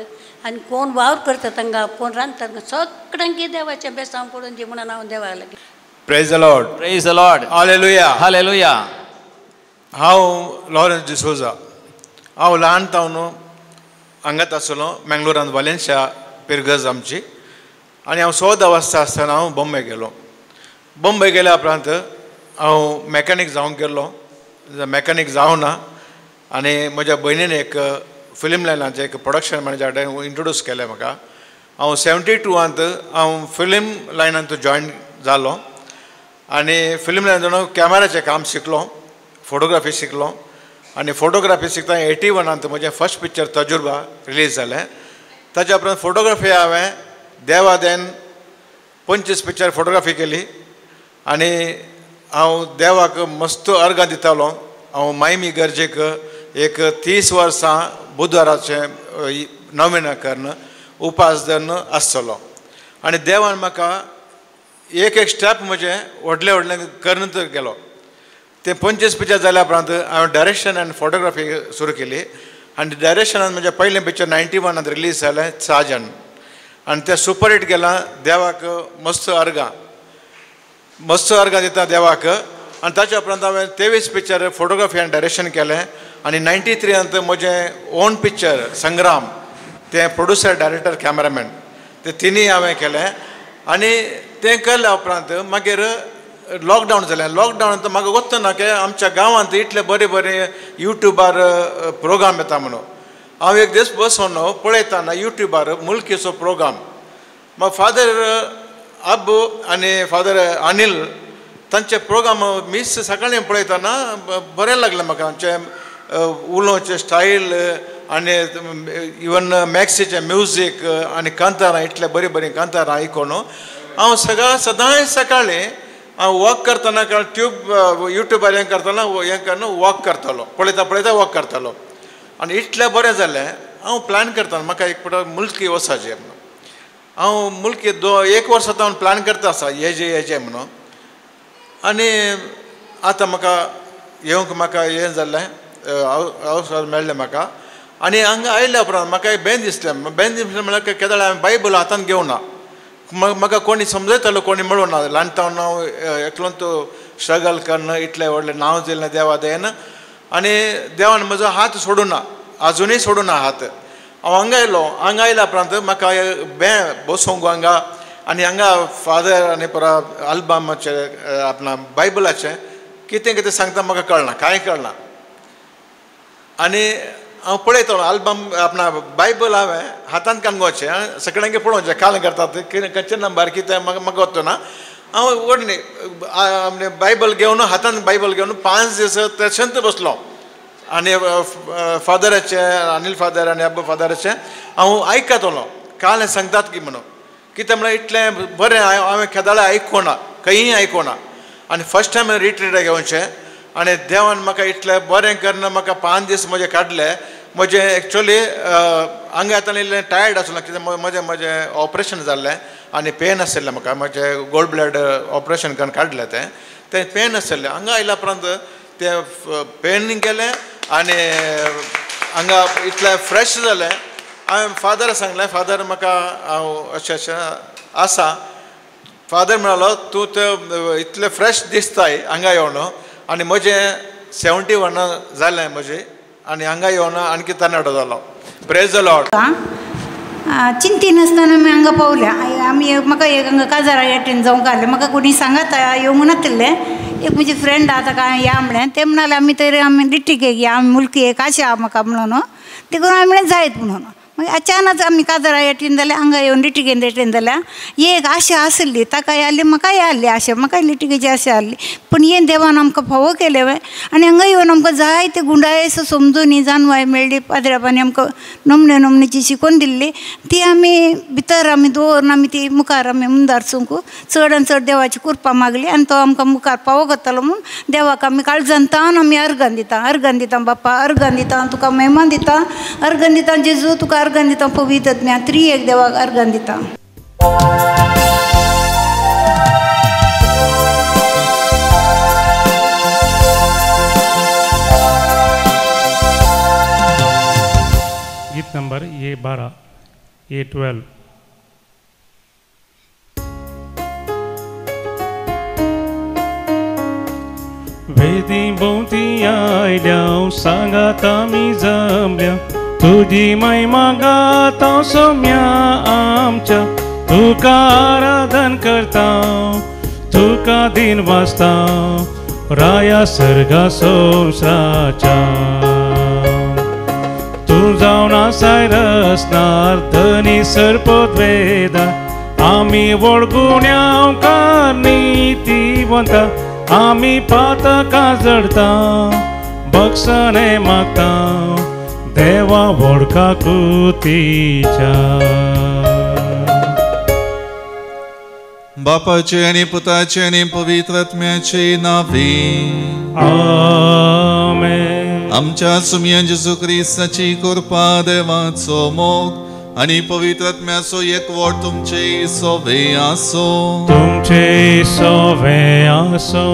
आनी कोण वावर करतात हांगा कोण रांदतात सगळ्यांक देवाचें बेसांव पडून दी म्हणून हांव देवाक लागें praise the Lord praise the Lord hallelujah hallelujah हांव लॉरेन्स डिसोजा हांव ल्हानतावन हांगाच आसलो मँगलोरांत वालेन्सिया पिरगज आमची आनी हांव 14 वर्सां आसतना हांव बॉम्बे गेलो बॉम्बे गेल्या उपरांत हांव मॅकॅनीक जावंक गेल्लो मॅकॅनीक जावना आनी म्हज्या भयणीन एक फिल्म लायनाचें एक प्रोडक्शन मॅनेजर इंट्रोड्यूस केलें म्हाका हांव 72 हांव फिल्म लायनांत जॉयन जालो आनी फिल्म लायनांत कॅमेराचें काम शिकलो फोटोग्राफी शिकलो आनी फोटोग्राफी शिकता 81 म्हजें फर्स्ट पिक्चर तजुर्बा रिलीज जालें ताच्या उपरांत फोटोग्राफी हांवें देवादेन 25 पिक्चर फोटोग्राफी केली आनी हांव देवाक मस्त अर्गां दितालो हांव मायमी गरजेक एक 30 वर्सां बुधवाराचें नोवेना करून उपास धरून आसतलो आनी देवान म्हाका एक स्टेप म्हजें व्हडलें करत गेलो ते 25 पिक्चर जाल्या उपरांत हांवें डायरेक्शन आनी फोटोग्राफी सुरू केली आनी डायरेक्शनान म्हजें पयलें पिक्चर 91 रिलीज जालें साजन आनी तें सुपर हिट गेलां देवाक मस्त अर्गां दिता देवाक आनी ताच्या उपरांत हांवें 23 पिक्चर फोटोग्राफी आनी डायरेक्शन केलें आनी 93 म्हजें ओन पिक्चर संग्राम तें प्रोड्युसर डायरेक्टर कॅमेरामॅन ते तिनूय हांवें केलें आनी तें केल्या उपरांत मागीर लॉकडावन जालें लॉकडावनांत म्हाका वता ना की आमच्या गांवांत इतले बरे बरे युट्यूबार प्रोग्राम येता म्हणून हांव एक दीस बसून पळयताना युट्यूबार मुल्कीचो प्रोग्राम म्हाका फादर अब्बू आनी फादर अनिल तांचे प्रोग्राम मीस सकाळीं पळयतना बरें लागलें म्हाका आमचें उलोवचें स्टायल आनी इवन मॅक्सीचें म्युजीक आनी कांतारां इतले बरीं बरीं कांतारां आयकून हांव सदांच सकाळीं हांव वॉक करतना युट्यूबार हें करतना हें करून वॉक करतालो पळयता वॉक करतालो आनी इतलें बरें जालें हांव प्लॅन करतालो म्हाका एक फावट मुल्की वचपाचें म्हणून हांव मुल्की 1 वर्स हांव प्लॅन करता आसा हेजें म्हणून आनी आतां म्हाका येवंक म्हाका हें जाल्लें अवसर मेळ्ळें म्हाका आनी हांगा आयल्या उपरांत म्हाका बेन दिसलें म्हळ्यार केदळ हांवें बायबल हातांत घेवना म्हाका कोणी समजयतालो कोणी मेळूं ना ल्हानतावन हांव एकलोंत स्ट्रगल करना इतलें व्हडलें नांव दिलें देवा देन आनी देवान म्हजो हात सोडूना आजुनूय सोडूना हात हांव हांगा आयल्या उपरांत म्हाका बसूंक हांगा आनी हांगा फादर आनी परा अल्बमाचें आपणा बायबलाचें कितें कितें सांगता म्हाका कळना कांय कळना आनी हांव पळयतालो आल्बम आपणा बायबल हांवें हातांत कांगोवचें सगळ्यांक पळोवचें काल करतात खंयचे नंबर कितें म्हाका वचना हांव व्हडली बायबल घेवन हातांत बायबल घेवन 5 दीस तशेंच बसलो आनी फादराचें अनिल फादर आनी अब्बा फादराचें हांव आयकतालो काल सांगतात की म्हणून कितें म्हळ्यार इतलें बरें हांवें केदाळे आयकोना खंयीय आयकोना आनी फर्स्ट टायम रिट्रीट घेवचें आनी देवान म्हाका इतलें बरें करना म्हाका 5 दीस म्हजे काडले म्हजें एक्चुअली हांगा येताना इल्लें टायर्ड आसलें कित्याक म्हजें ऑपरेशन जाल्लें आनी पेन आशिल्लें म्हाका म्हजें गोल्ड ब्लड ऑपरेशन करून काडलें तें पेन आशिल्लें हांगा आयल्या उपरांत तें पेन गेलें आनी हांगा इतलें फ्रेश जालें हांवें फादराक सांगलें फादर म्हाका हांव अशें आसा फादर म्हणालो तूं तें इतलें फ्रेश दिसताय हांगा येवन आनी म्हजें 71 जालें म्हजें आनी हांगा येवन आणकी तरणाटो जालो प्रेज द लॉर्ड चिंती नासतना आमी हांगा पावल्या आमी म्हाका हांगा काजारा एटेंड जावंक आसलें म्हाका कोणी सांगात येवंक नासलें एक म्हजे फ्रेंड आतां काय या म्हणलें ते म्हणाले आमी डिस्ट्रिक्ट या आमी मुलकी एक अशें म्हाका म्हणून ते करून हांवें म्हणलें जायत म्हणून मागीर अचानक आमी काजरा एटीन जाल्यार हांगा येवन लिटिगेन एटीन जाल्यार एक आशा आसली ताकाय आहली म्हाकाय आहली आशा म्हाकाय लिटिगेची आशा आहली पण हे देवान आमकां फावो केले आनी हांगा येवन आमकां जायते गुंडायस समजून जानवाय मेळ्ळी पाद्र्यापांनी आमकां नमणे नमणेची शिकवण दिल्ली ती आमी भितर आमी दवरून आमी ती मुखार आमी मुंदार चुंकू चड आनी चड देवाची कृपा मागली आनी तो आमकां मुखार फावो करतलो म्हूण देवाक आमी काळजांतान आमी अर्गान दिता बाप्पा अर्गान दिता तुका मेहमान दिता अर्गान दिता जेजू तुका अर्गान दिता पवित्र आत्म्या त्री एक देवाक अर्गान दिता. गीत नंबर A12 A12. वेदी भोवती आयल्या सांगात आमी जमल्या तुझी महिमा गाता सोम्या आमच्या तुका आराधन करता तुका दिन वाजता राया सर्गा संसाराच्या तू जावन आसाय रसनार धनी सरपत वेदा आमी वळगुण्यावकार नीतिवंता आमी पातकां जडता बक्षणे मागता देवा वडका कुतीच्या. बापाचे आनी पुताचे आनी पवित्र आत्म्याचे नांवे आमेन. आमच्या सुमया जेजू क्रिस्ताची कृपा देवाचो मोग आनी पवित्र आत्म्याचो एकवट तुमचे सोवे आसो. तुमचे सोवे आसो.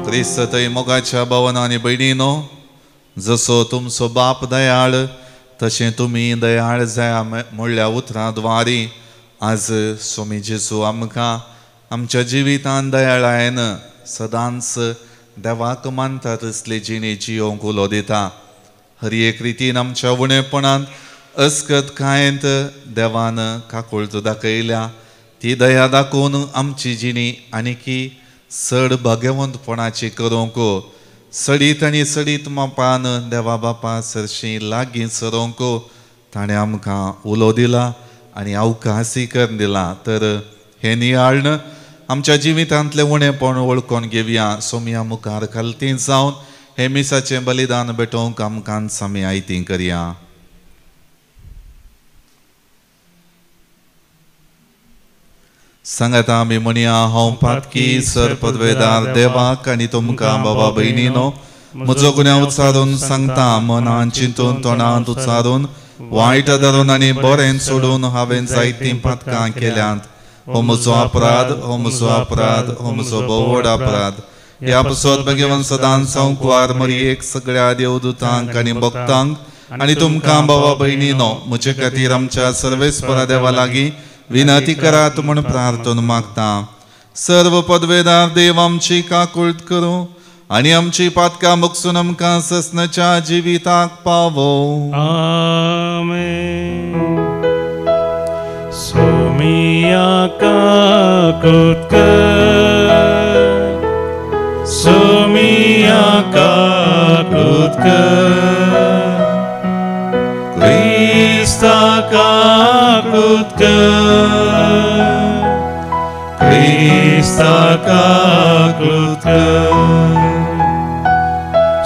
क्रिस्त थंय मोगाच्या भावांनो आनी भयणीनो जसो तुमचो बाप दयाळ तशें तुमी दयाळ जाय म्हणल्या उतरां द्वारी आज स्वामी जेजू आमकां आमच्या जिवितांत दयाळायेन सदांच देवाक मानता तसले जिणे जियोंक उलो दिता. हर एक रितीन आमच्या उणेपणांत अस्कत कांयत देवान काकुळत दाखयल्या ती दया दाखोवन आमची जिणी आनीकी चड भाग्यवंतपणाची करूंक सडीत आनी सडीत मापान देवा बापा सरशी लागीं सरोंक ताणें आमकां उलो दिला आनी अवकाशीकर दिला. तर हें नियाळण आमच्या जिवितांतलें उणेपण वळखून घेवया. सोम्या मुखार खालती जावन हे मिसाचें बलिदान भेटोवंक आमकां सामी आयती करया. सांगात आमी म्हणया हांव पातकी सर पदवेदार देवाक आनी तुमकां बाबा भयणीनो म्हजो गुन्यांव उच्चारून सांगता मनान चिंतून तोंडांत उच्चारून वायट धरून आनी बरें सोडून हांवें जायतीं पातकां केल्यांत. हो म्हजो अपराध हो म्हजो अपराध हो म्हजो बोवड अपराध. ह्या पासत भगवान सदांच सांगवार मरयेक सगळ्या देवदूतांक आनी भक्तांक आनी तुमकां बाबा भयणीनो म्हजे खातीर आमच्या सर्वेस्परा देवा लागीं विनंती करात म्हूण प्रार्थना मागता. सर्व पदवेदार देव आमची काकुळट करूं आनी आमची पातकां मुगसून आमकां ससनाच्या जिविताक पावो. आमेन. सोमिया काकुळट कर सोमिया काकुळट कर Krista kakulut कर Krista kakulut कर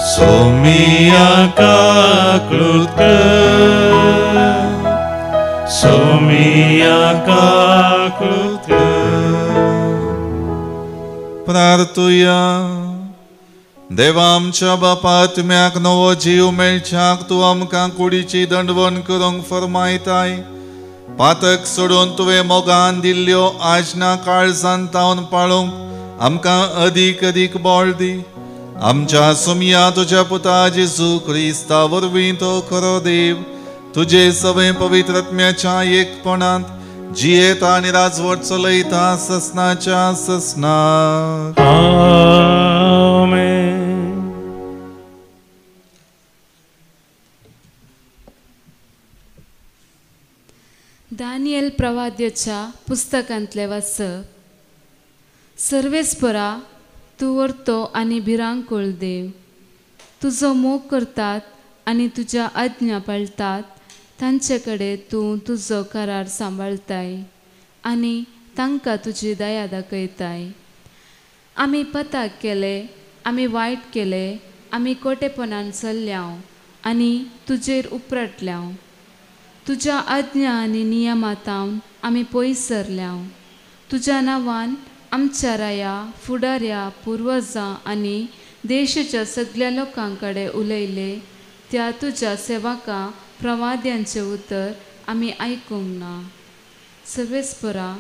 सोमिया काकुlut कर सोमिया काकुlut कर. प्रार्थुया. देवा आमच्या बापा तुम्याक नवो जीव मेळच्याक तूं आमकां कुडीची दंडवण करूंक फरमायताय. पातक सोडून तुवें मोगान दिल्ल्यो आजना काळजांत तावन पाळूंक आमकां अदीक अदीक बोळ दी. आमच्या सुमया तुज्या पुता जेजू क्रिस्ता वरवीं तो खरो देव तुजे सवे पवित्र आत्म्याच्या एकपणांत जियेता आनी राजवट चलयता ससनाच्या ससनाक. आमेन. दानियेल प्रवाद्याच्या पुस्तकांतले वाचप. सर्वेस्परा तूं व्हरतो आनी भिरांकूळ देव. तुजो मोग करतात आनी तुज्या आज्ञा पाळटात तांचे कडेन तूं तुजो करार सांबाळताय आनी तांकां तुजी दया दाखयताय. आमी पताक केले, आमी वायट केले, आमी कोटेपणान चल्ल्याव आनी तुजेर उपरटल्याव. तुज्या आज्ञा आनी नियमांतावन आमी पयस सरल्याव. तुज्या नांवान आमच्या राया, फुडाऱ्या, पुर्वजां आनी देशाच्या सगळ्या लोकां कडेन उलयले त्या तुज्या सेवकां प्रवाद्यांचें उतर आमी आयकूंक ना. सर्वेस्परा,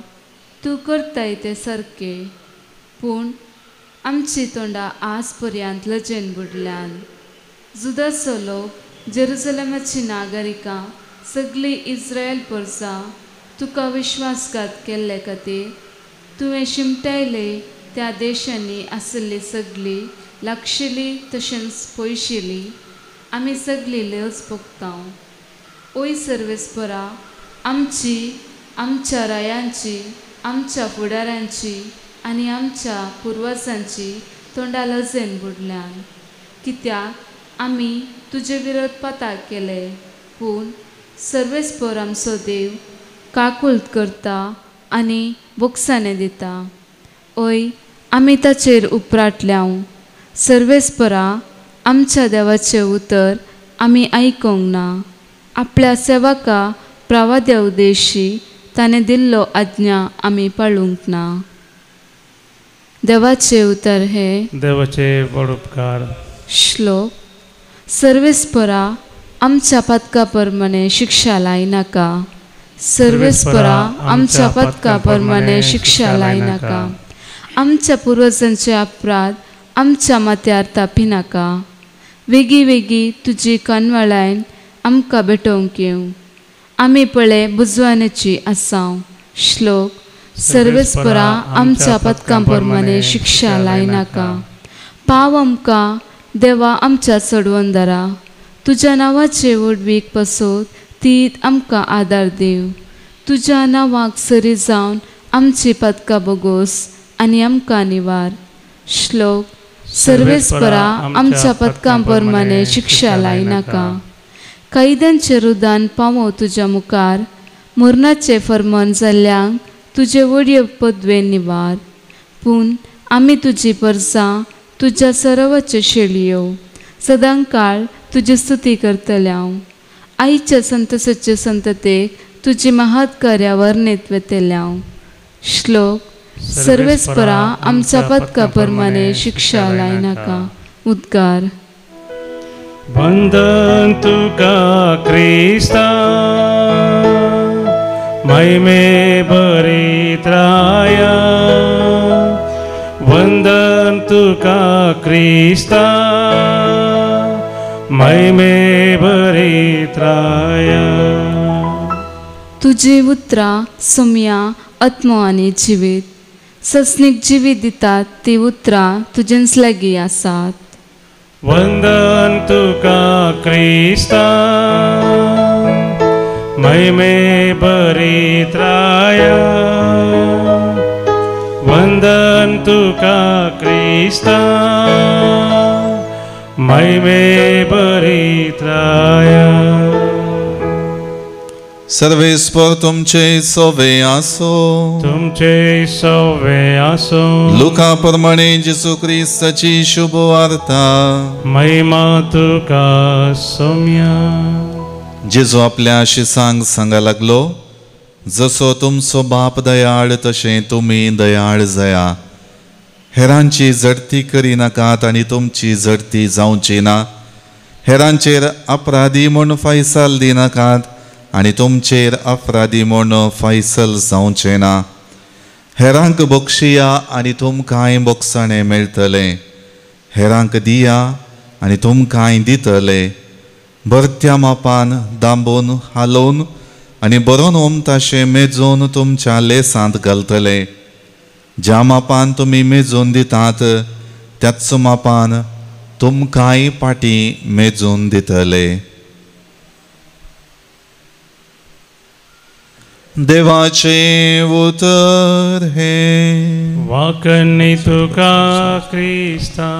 तूं करताय तें सारकें, पूण आमची तोंडां आज पर्यंत लजेन बुडल्यान. जुदाचो लोक, जेरुसलेमाची नागरिकां, सगळीं इस्रायल परसां तुका विश्वासघात केल्ले खातीर तुवें शिमटायले त्या देशांनी आसली सगळीं लागशिल्लीं तशेंच पयशिल्लीं आमी सगळीं लज भोगतांव. ओय सर्वेस्परा, आमची, आमच्या रायांची, आमच्या फुडाऱ्यांची आनी आमच्या पुर्वजांची तोंडां लजेन बुडल्यान. कित्याक आमी तुजे विरोध पताक केले, पूण सर्वेस्पर आमचो देव काकुळट करता आनी बोगसाणे दिता. ओय, आमी ताचेर उपराटल्याव. सर्वेस्परा, आमच्या देवाचें उतर आमी आयकूंक ना. आपल्या सेवका प्रवाद्या उद्देशी ताणें दिल्लो आज्ञा आमी पाळूंक ना. देवाचें उतर हे देवाचे बड उपकार. श्लोक. सर्वेस्परा, आमच्या पथका प्रमाणे शिक्षा लायनाका. सर्वेस्परा, आमच्या पथका प्रमाणे शिक्षा लायनाका. आमच्या पुर्वजांचे अपराध आमच्या माथ्यार तापिनाका. वेगी वेगी तुजी कनवळायन आमकां भेटोवंक येवं. आमी पळय बुजवानेची आसांव. श्लोक. सर्वेस्परा, आमच्या पथकां प्रमाणे शिक्षा लायनाका. पाव आमकां देवा आमच्या चडवून धरा. तुज्या नांवाचे वडवीक पासोत तीत आमकां आदार दिव. तुज्या नांवाक सरी जावन आमची पथकां बोगोस आनी आमकां निवार. श्लोक. सर्वेस्परा, आमच्या पथकां प्रमाणे शिक्षा लायनाका. कैद्यांचे रुदान पावो तुज्या मुखार. मरणाचे फर्मान जाल्ल्यांक तुजे वडयो पदवे निवार. पूण आमी तुजी परसां, तुज्या सरोवाच्यो शेळयो सदां काळ तुजी स्तुती करतल्याव. आईच्या संतसाचे संततेक तुजी महत् कार्या वर्णीत वेतेल्याव. श्लोक. सर्वेस्परा, आमच्या पथका प्रमाणे शिक्षा लायनाका. उद्गार. वंदन तुका क्रिस्ता, महिमे बरीत राया. वंदन तुका क्रिस्ता, महिमे बरीत राया. तुजी उतरां सौम्या, आत्मो आनी जिवीत. ससनीक जिवीत दितात ती उतरां तुजेंच लागीं आसात. वंदन तुका क्रिस्ता, महिमे बरीत राया. वंदन तुका क्रिस्ता, महिमे बरीत राया. सर्वेस्पर तुमचे सोवे आसो. तुमचे सवे आसो. लुका प्रमाणे जेसू ख्रिस्ताची शुभ वार्ता. महिमा तुका सौम्या. जेजू आपल्या शिसांक सांगा लागलो, जसो तुमचो बाप दयाळ तशें तुमी दयाळ जाया. हेरांची जडती करिनाकात आनी तुमची जडती जावची ना. हेरांचेर अपराधी म्हूण फैसल दिनाकात आनी तुमचेर अपराधी म्हूण फैसल जावचें ना. हेरांक बक्षिया आनी तुमकांय बोगसाणें मेळटलें. हेरांक दिया आनी तुमकांय दितले. भरत्या मापान दांबून हालोवन आनी बरोवन ओमताशें मेजून तुमच्या लेसांत घालतले. ज्या मापान तुमी मेजून दितात त्याच मापान तुमकांय पाटी मेजून दितले. देवाचे उतर हे वाकणी तुका क्रिस्ता.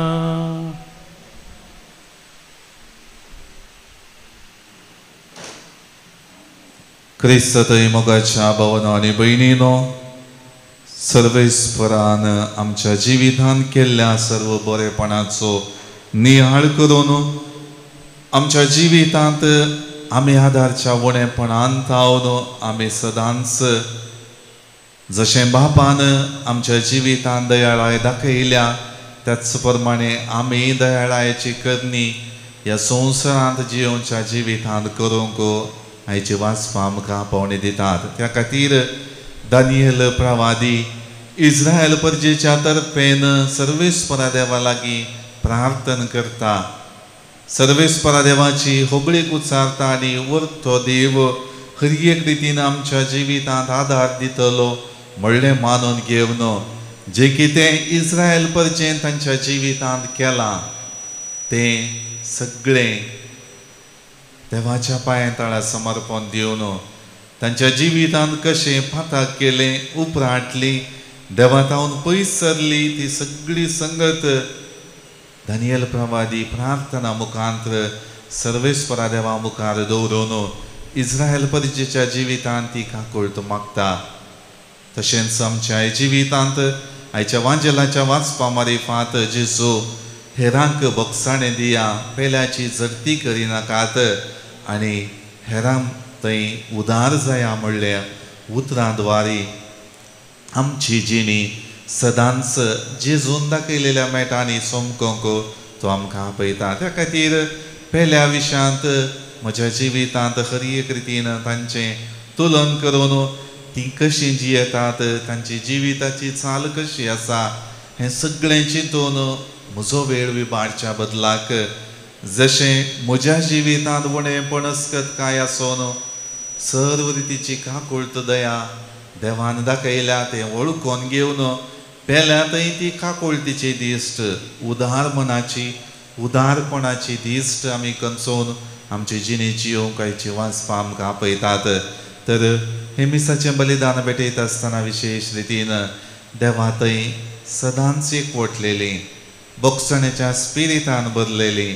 क्रिस्त थंय मोगाच्या भावनो आनी भयणीनो, सर्वेस्परान आमच्या जिवितांत केल्ल्या सर्व बरेपणाचो नियाळ करून आमच्या जिवितांत आमी आदारच्या उणेपणांत तावन आमी सदांच जशें बापान आमच्या जिवितांत दयाळाय दाखयल्या त्याच प्रमाणे आमी दयाळायेची करणी ह्या संवसारांत जियोच्या जिवितांत करूंक आयची वाचपां आमकां पावणी दितात. त्या खातीर दानियल प्रवादी इस्रायल परजेच्या तर्फेन सर्वेस्परा देवा लागीं प्रार्थना करता. सर्वेस्परा देवाची होबळीक उच्चारता आनी तो देव हर एक रितीन आमच्या जिवितांत आदार दितलो म्हणलें मानून घेवन जे कितें इस्रायल परजेन तांच्या जिवितांत केलां तें सगळें देवाच्या पांया तळा समर्पण दिवन तांच्या जिवितांत कशें पाताक केलें उपरांतली देवातावन पयस सरली ती सगळी संगत दानियल प्रवादी प्रार्थना मुखांतर सर्वेस्परा देवा मुखार दवरून इस्रायल परजेच्या जिवितांत ती काकूळट मागता. तशेंच आमच्या जिवितांत आयच्या वांजेलाच्या वाचपा मारिफांत जेजू हेरांक बक्षाणें दिया, पेल्याची झडती करिनाकात आनी हेरांक थंय उदार जाया म्हणल्या उतरांद्वारी आमची जिणी सदांच जेजून दाखयलेल्या मेटांनी सोमकोंक तो आमकां आपयता. त्या खातीर पेल्या विशयांत म्हज्या जिवितांत हर एक रितीन तांचें तुलन करून ती कशीं जियेतात, तांची जिविताची चाल कशी आसा हें सगळें चिंतून म्हजो वेळ विबाडच्या बदलाक जशें म्हज्या जिवितांत उणेंपण आसकत काय आसून सर्व रितीची काकूळट दया देवान दाखयल्या तें वळखून घेवन पेल्या थंय ती काकूळटीची दिश्ट उदार मनाची उदारपणाची दिश्ट आमी कंचोवन आमची जिणी जियोंक आयची वाचपां आमकां आपयतात. तर हे मिसाचें बलिदान भेटयत आसतना विशेश रितीन देवा थंय सदांच एकवटलेली बक्षणेच्या स्पिरितान भरलेली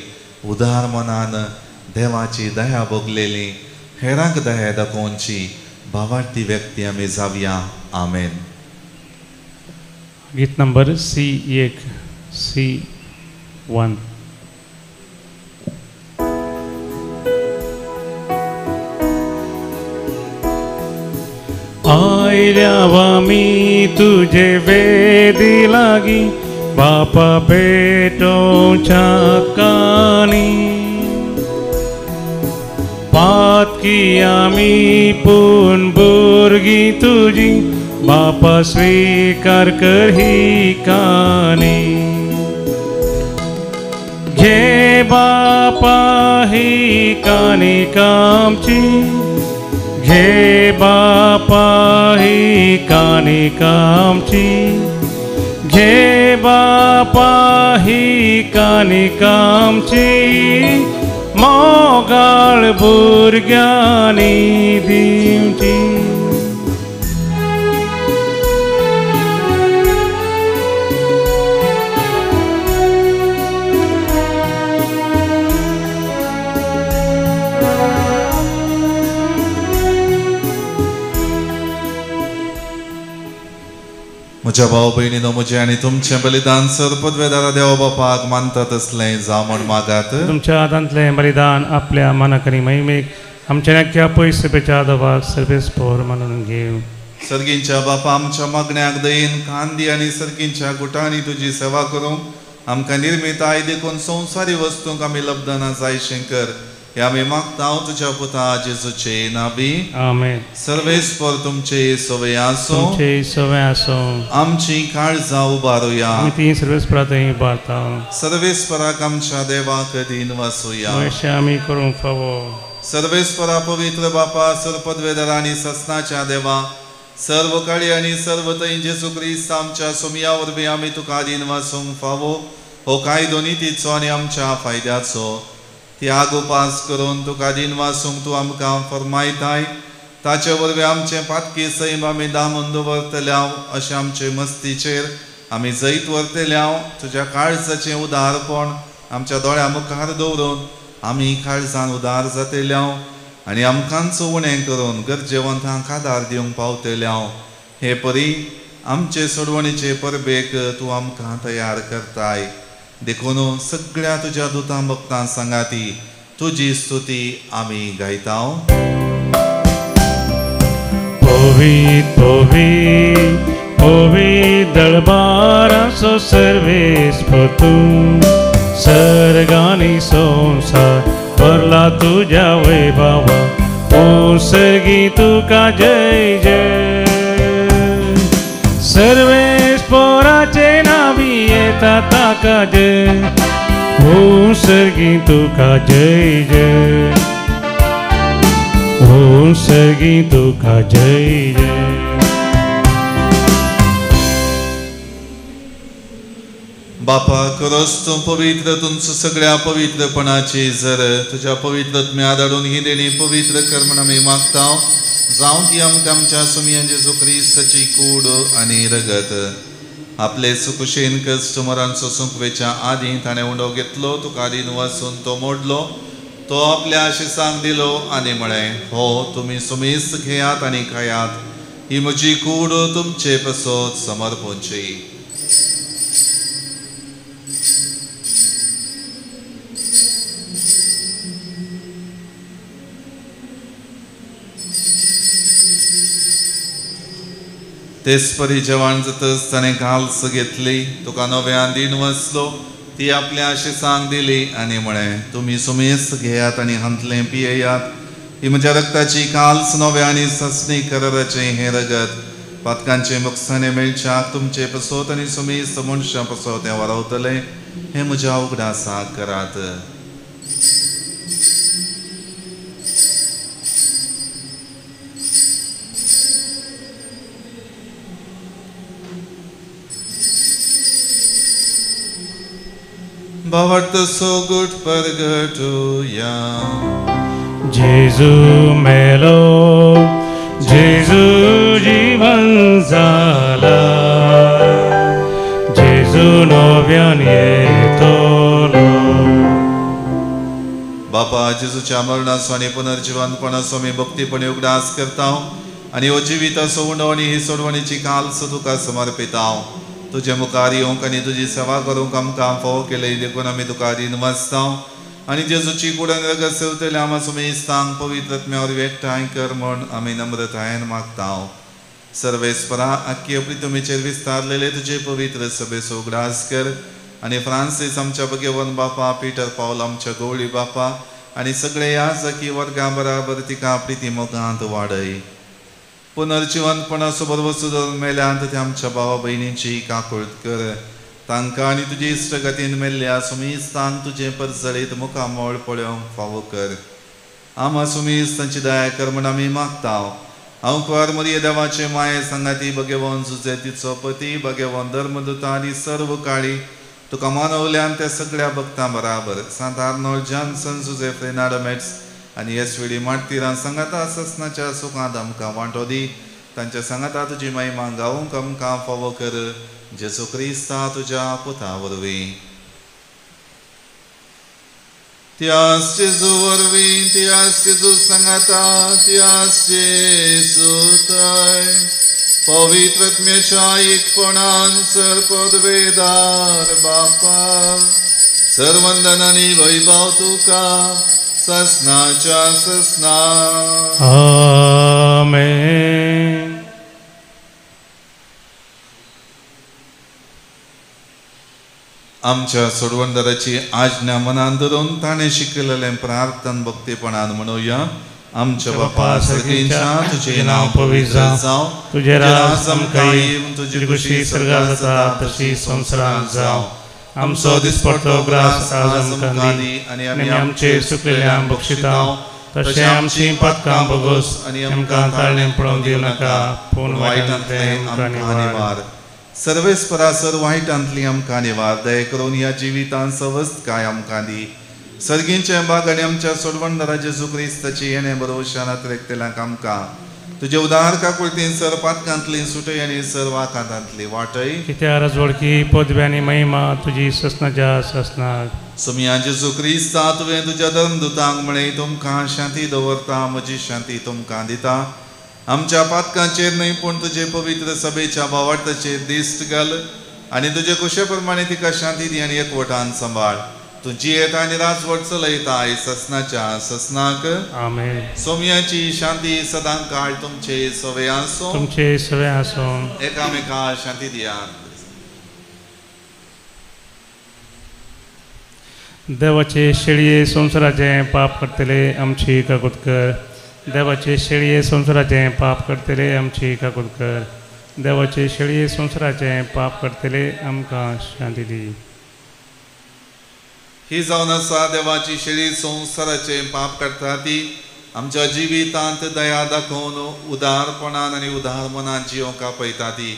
उदार मनान देवाची दया भोगलेली हेरांक दया दाखोवची भावार्थी व्यक्ती आमी जावया. आमेन. गीत नंबर C1. आयल्या मी तुझे वेदी लागी बापा बेटोच्या कानी पातकी आमी पूण भुरगीं तुजी बापा स्वीकार कर ही कानी. घे बापा ही कानी कामची, घे बापा ही कानी कामची, घे बापा ही कानी कामची मोगाळ भुरग्यांनी दिवची. म्हज्या भाव भयणीनो म्हजें आनी तुमचें बलिदान सरपदवेदारा देवा बापाक मानतात असलें जावं म्हण मागात. तुमच्या हातांतलें बलिदान आपल्या मनाकरी महिमेक आमच्या नक्क्या पयसपेच्या देवाक सर्वेस्पर मानून घेव. सर्गींच्या बापा आमच्या मागण्याक दयेन कांदी आनी सर्गींच्या गुटांनी तुजी सेवा करूंक आमकां निर्मिताय देखून संवसारी वस्तूंक आमी लब्धना जायशें कर. हे आमी मागता तुज्या पुता जेजूचे नांवी. आमेन. सर्वेस्पर तुमचे सवय आसूं, तुमचे सवय आसूं. आमची काळजां उबारुया. आमी ती सर्वेस्परांत उबारता. सर्वेस्पराक आमच्या देवाक दिन वासुया. अशें आमी करूंक फावो. सर्वेस्परा पवित्र बापा सरपदवेदारा आनी ससनाच्या देवा सर्व काळी आनी सर्व थंय जेजू क्रिस्त आमच्या सोमया वरवीं आमी तुका दिन वासूंक फावो. हो कायदो नितीचो आनी आमच्या फायद्याचो त्याग उपास करून तुका दिन वासूंक तूं आमकां फरमायताय. ताचे वरवीं आमचे पातकी सैम आमी दामून दवरतल्या अशें आमचे मस्तीचेर आमी जैत व्हरतल्या तुज्या काळजाचें उदारपण आमच्या दोळ्या मुखार दवरून आमी काळजान उदार जातल्या आनी आमकांच उणें करून गरजेवंतांक आदार दिवंक पावतल्या हे परी आमचे सोडवणीचे परबेक तूं आमकां तयार करताय देखून सगळ्या तुज्या दुतां भक्तां सांगाती तुजी स्तुती आमी गायता. Povit, povit, povit दळबाराचो सर्वेस तू सर्गानी संसार भरला तुझ्या वैभवा ओ सर्गी तुका जय जय. सर्वेस पोराचे नावी येता ताका जय ओ सर्गी तुका जय जय ओ सर्गी तुका जय जय. बापा खरोच तूं पवित्र तुमचो सगळ्या पवित्रपणाची जर तुज्या पवित्रत्म्या आदारून ही देणी पवित्र कर म्हण आमी मागता जावं ती आमकां आमच्या सुमयेन जेजू क्रिस्ताची कूड आनी रगत आपले सुखुशेन कश्ट मरांचो सुखवेच्या आदीं ताणें उंडो घेतलो तुका आदीन वचून तो मोडलो तो आपल्या आशिसांक दिलो आनी म्हळें हो तुमी सुमेस्त घेयात आनी खायात ही म्हजी कूड तुमचे पसोत समर्पूंची. तेच परी जेवण जातच ताणें काल्स घेतली तुका नव्यान दिन वचलो ती आपल्या आशिसांक दिली आनी म्हळें तुमी सुमेस्त घेयात आनी हंतले पियेयात ही म्हज्या रक्ताची काल्स नव्या आनी ससणी कराराचें हें रगत पातकांचे मुक्साणे मेळच्याक तुमचे पसोत आनी सुमेस्त मनशां पसोत हें वारवतलें हें म्हज्या उगडासाक करात. भावार्थ सोगुट परगटुया. जेजू मेलो जेजू जीवन जाला जेजू नव्यान येतलो. बापा जेजूच्या मरणाचो आनी पुनर्जिवनपणाचो आमी भक्तीपणे उगडास करता आनी हो जिविताचो उंडो आनी ही सोडवणीची काल्स तुका समर्पिता. तुजे मुखार येवंक आनी तुजी सेवा करूंक आमकां फोव केले देखून आमी तुका आदीन वचता आनी जेजूची कुडन रगत सेवतले आमा सुमेस्तांक पवित्रत्म्यावर एकठांय कर म्हूण आमी नम्रतायेन मागता. सर्वेस्परा आख्खे प्रितुमेचेर विस्तारलेले तुजे पवित्र सभेचो उगडास कर आनी फ्रांसीस आमच्या भगेवन बापा पिटर पावल आमच्या गवळी बापा आनी सगळे याजकी वर्गां बराबर तिका प्रिती मोगांत वाडय. पुनर्जिवनपणाचो बरोबर सुदारून मेल्यांत ते आमच्या भावा भयणींची काकुळट कर तांकां आनी तुजे इश्टगतीन मेल्ल्या सुमेस्तांक तुजें परजळीत मुखामोळ पळोवंक फावो कर. आमा सुमेस्तांची दया कर म्हण आमी मागता. हांव कुंवार मरिये देवाचे माये सांगाती भगेवन जुजे तिचो पती भगेवन धर्मदूता आनी सर्व काळी तुका मानवल्यान त्या सगळ्या भक्तां बराबर सांत आर्नोल्ड जॉन्सन जुजे फ्रेनाडमेट्स आनी येसवेडी मार्तिरां सांगाता ससनाच्या सुखांत आमकां वांटो दी. तांच्या सांगाता तुजी महिमा गावूंक आमकां फावो कर. जेजू क्रिस्ता तुज्या पुता वरवीं त्याच जेजू वरवीं त्याच जेजू सांगाता त्याच जेजू थंय पवित्रत्म्याच्या एकपणान सरपदवेदार बापा सर्वंदन आनी वैभव तुका ससनाच्या ससना. आमेन. आमच्या सोडवणदाराची आज्ञा मनान धरून ताणें शिकयलेलें प्रार्थन भक्तीपणान म्हणुया. आमच्या बापा सर्गीच्या तुझे नाव पवित्र जावं तुझे राज कायम तुझी खुशी स्वर्गांत जाता तशी संवसारांत जावं. आमचो दिसपडटो ग्रास आज आमकां दी आनी आमचे सुकलेल्यांक बक्षिता तशें आमची पातकां बोगोस आनी आमकां ताळणें पळोवंक दिवं नाका पूण वायटांतलें आमकां निवार. सर्वेस्परासर वायटांतली आमकां निवार. दय करून ह्या जिवितांत सवस्त काय आमकां दी. सर्गींचे बाग आनी आमच्या सोडवणदारा जेजू क्रिस्ताची येणे भरवशान अतिरेकतेल्यांक आमकां तुझे उदार काकुळती सर पातकांतली सुटय आनी सर वाकांतांतली वाटय कित्या राजवडकी पदव्यांनी महिमा तुजी ससनाच्या ससनाक सोमिया जेजू क्रिस्ता तुवें तुज्या धर्मदुतांक म्हळें तुमकां शांती दवरता म्हजी शांती तुमकां दिता आमच्या पातकांचेर न्हय पूण तुजे पवित्र सभेच्या भावार्थाचेर दिश्ट घाल आनी तुजे कुशे प्रमाणे तिका शांती दी आनी एकवटान सांबाळ तुजी येता आनी राजवट चलयताय ससनाच्या ससनाक आमेन. सोमयाची शांती सदां काळ तुमचे सवे आसो तुमचे सवे आसो. एकामेका शांती दियात. देवाचे शेळये संसाराचे पाप करतले आमची काकूत कर. देवाचे शेळये संसाराचे पाप करतले आमची काकूत कर. देवाचे शेळये संसाराचे पाप करतले आमकां शांती दी. ही जावन आसा देवाची शेळी संसाराचे पाप करता ती आमच्या जिवितांत दया दाखोवन उदारपणान आनी उदार मनान जिवंक आपयता ती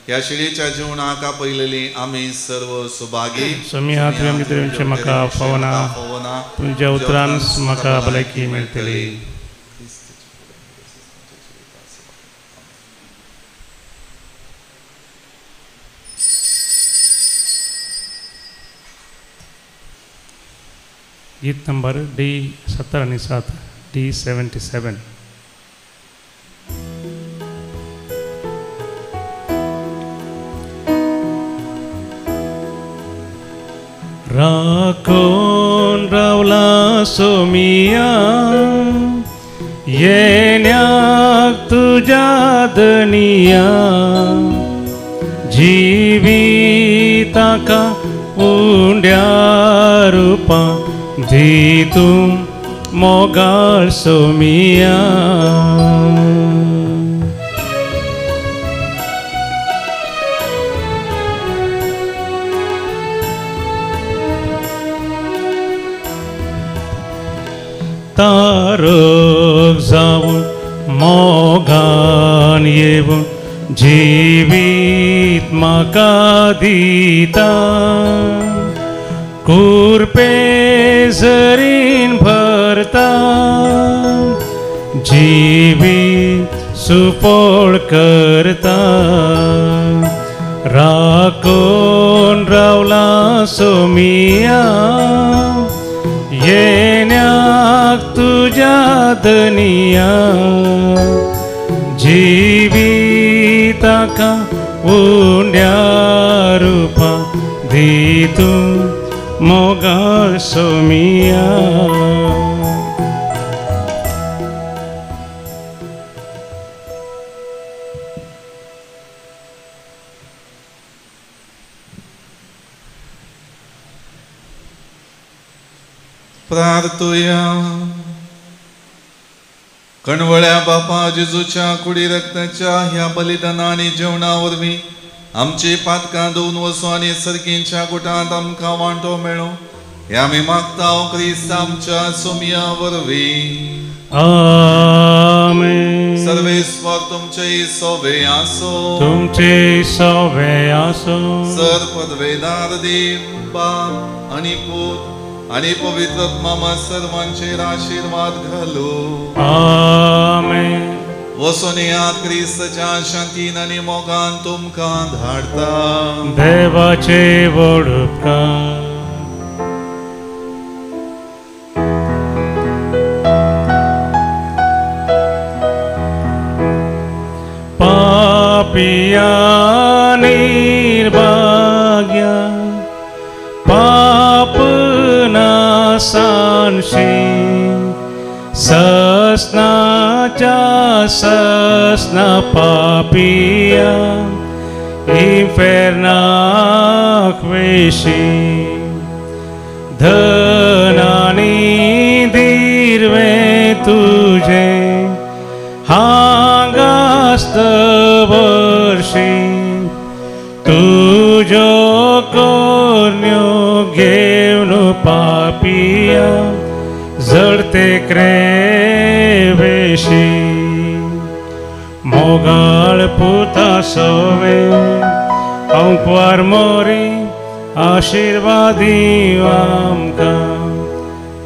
ह्या शेळयेच्या जिवनाक आपयलेली आमी सर्व सुभागी. सोमिया तुवें म्हाका फावना तुमच्या उतरान म्हाका भलायकी मेळटली. गीत नंबर D70 आणि 7 D77. राखून रावला सोमिया येण्याक तुझ्या दनिया जिविताका उंड्या रूपा धी तूं मोगाळ सोमिया. तारक जाऊन मोगान येऊन जिवीत म्हाका दिता कुरपे जरीन भरता जिवीत सुपोळ करता. राखून रावला सोमिया येण्याक तुझ्या दनिया जिविताका उंड्या रूपा धी तूं मोगाळ सोमिया. प्रार्थुया. कणवळ्या बापा जेजूच्या कुडी रक्ताच्या ह्या बलिदानानी जेवणा वरवीं आमची पातकां धुवन वचूं आनी सर्गींच्या गुटांत आमकां वांटो मेळो हे आमी मागता क्रिस्त आमच्या सोमिया वरवीं. आमेन. सर्वेस्वर तुमचे सोवे आसो. तुमचे सोवे आसो. सर पदवेदार देव बाप आनी पूत आनी पवित्र आत्मा सर्वांचेर आशीर्वाद घालो. आमेन. वचून यात क्रिस्ताच्या शांतीन आनी मोगान तुमकां धाडता. देवाचे व्हड उपकार. पापिया निर्भाग्या पाप नासांशी ससनाच्या ससना पापिया इन्फेर्नाक वेशी धनानी दिर्वे तुझे हांगास्त वर्षी तुझो कोर्न्यो घेवन पापिया जळते क्रेवेशी मोगाळ पुता सोवे अंकवार मोरी आशीर्वादी आमकां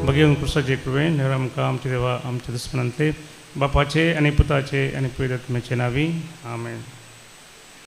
बघेन कृष्णाचे कृपेन आमकां आमचे देवा आमच्या दुस्मनांतले बापाचे आणि पुताचे आणि पवित्र आत्म्याचे नावी आमेन.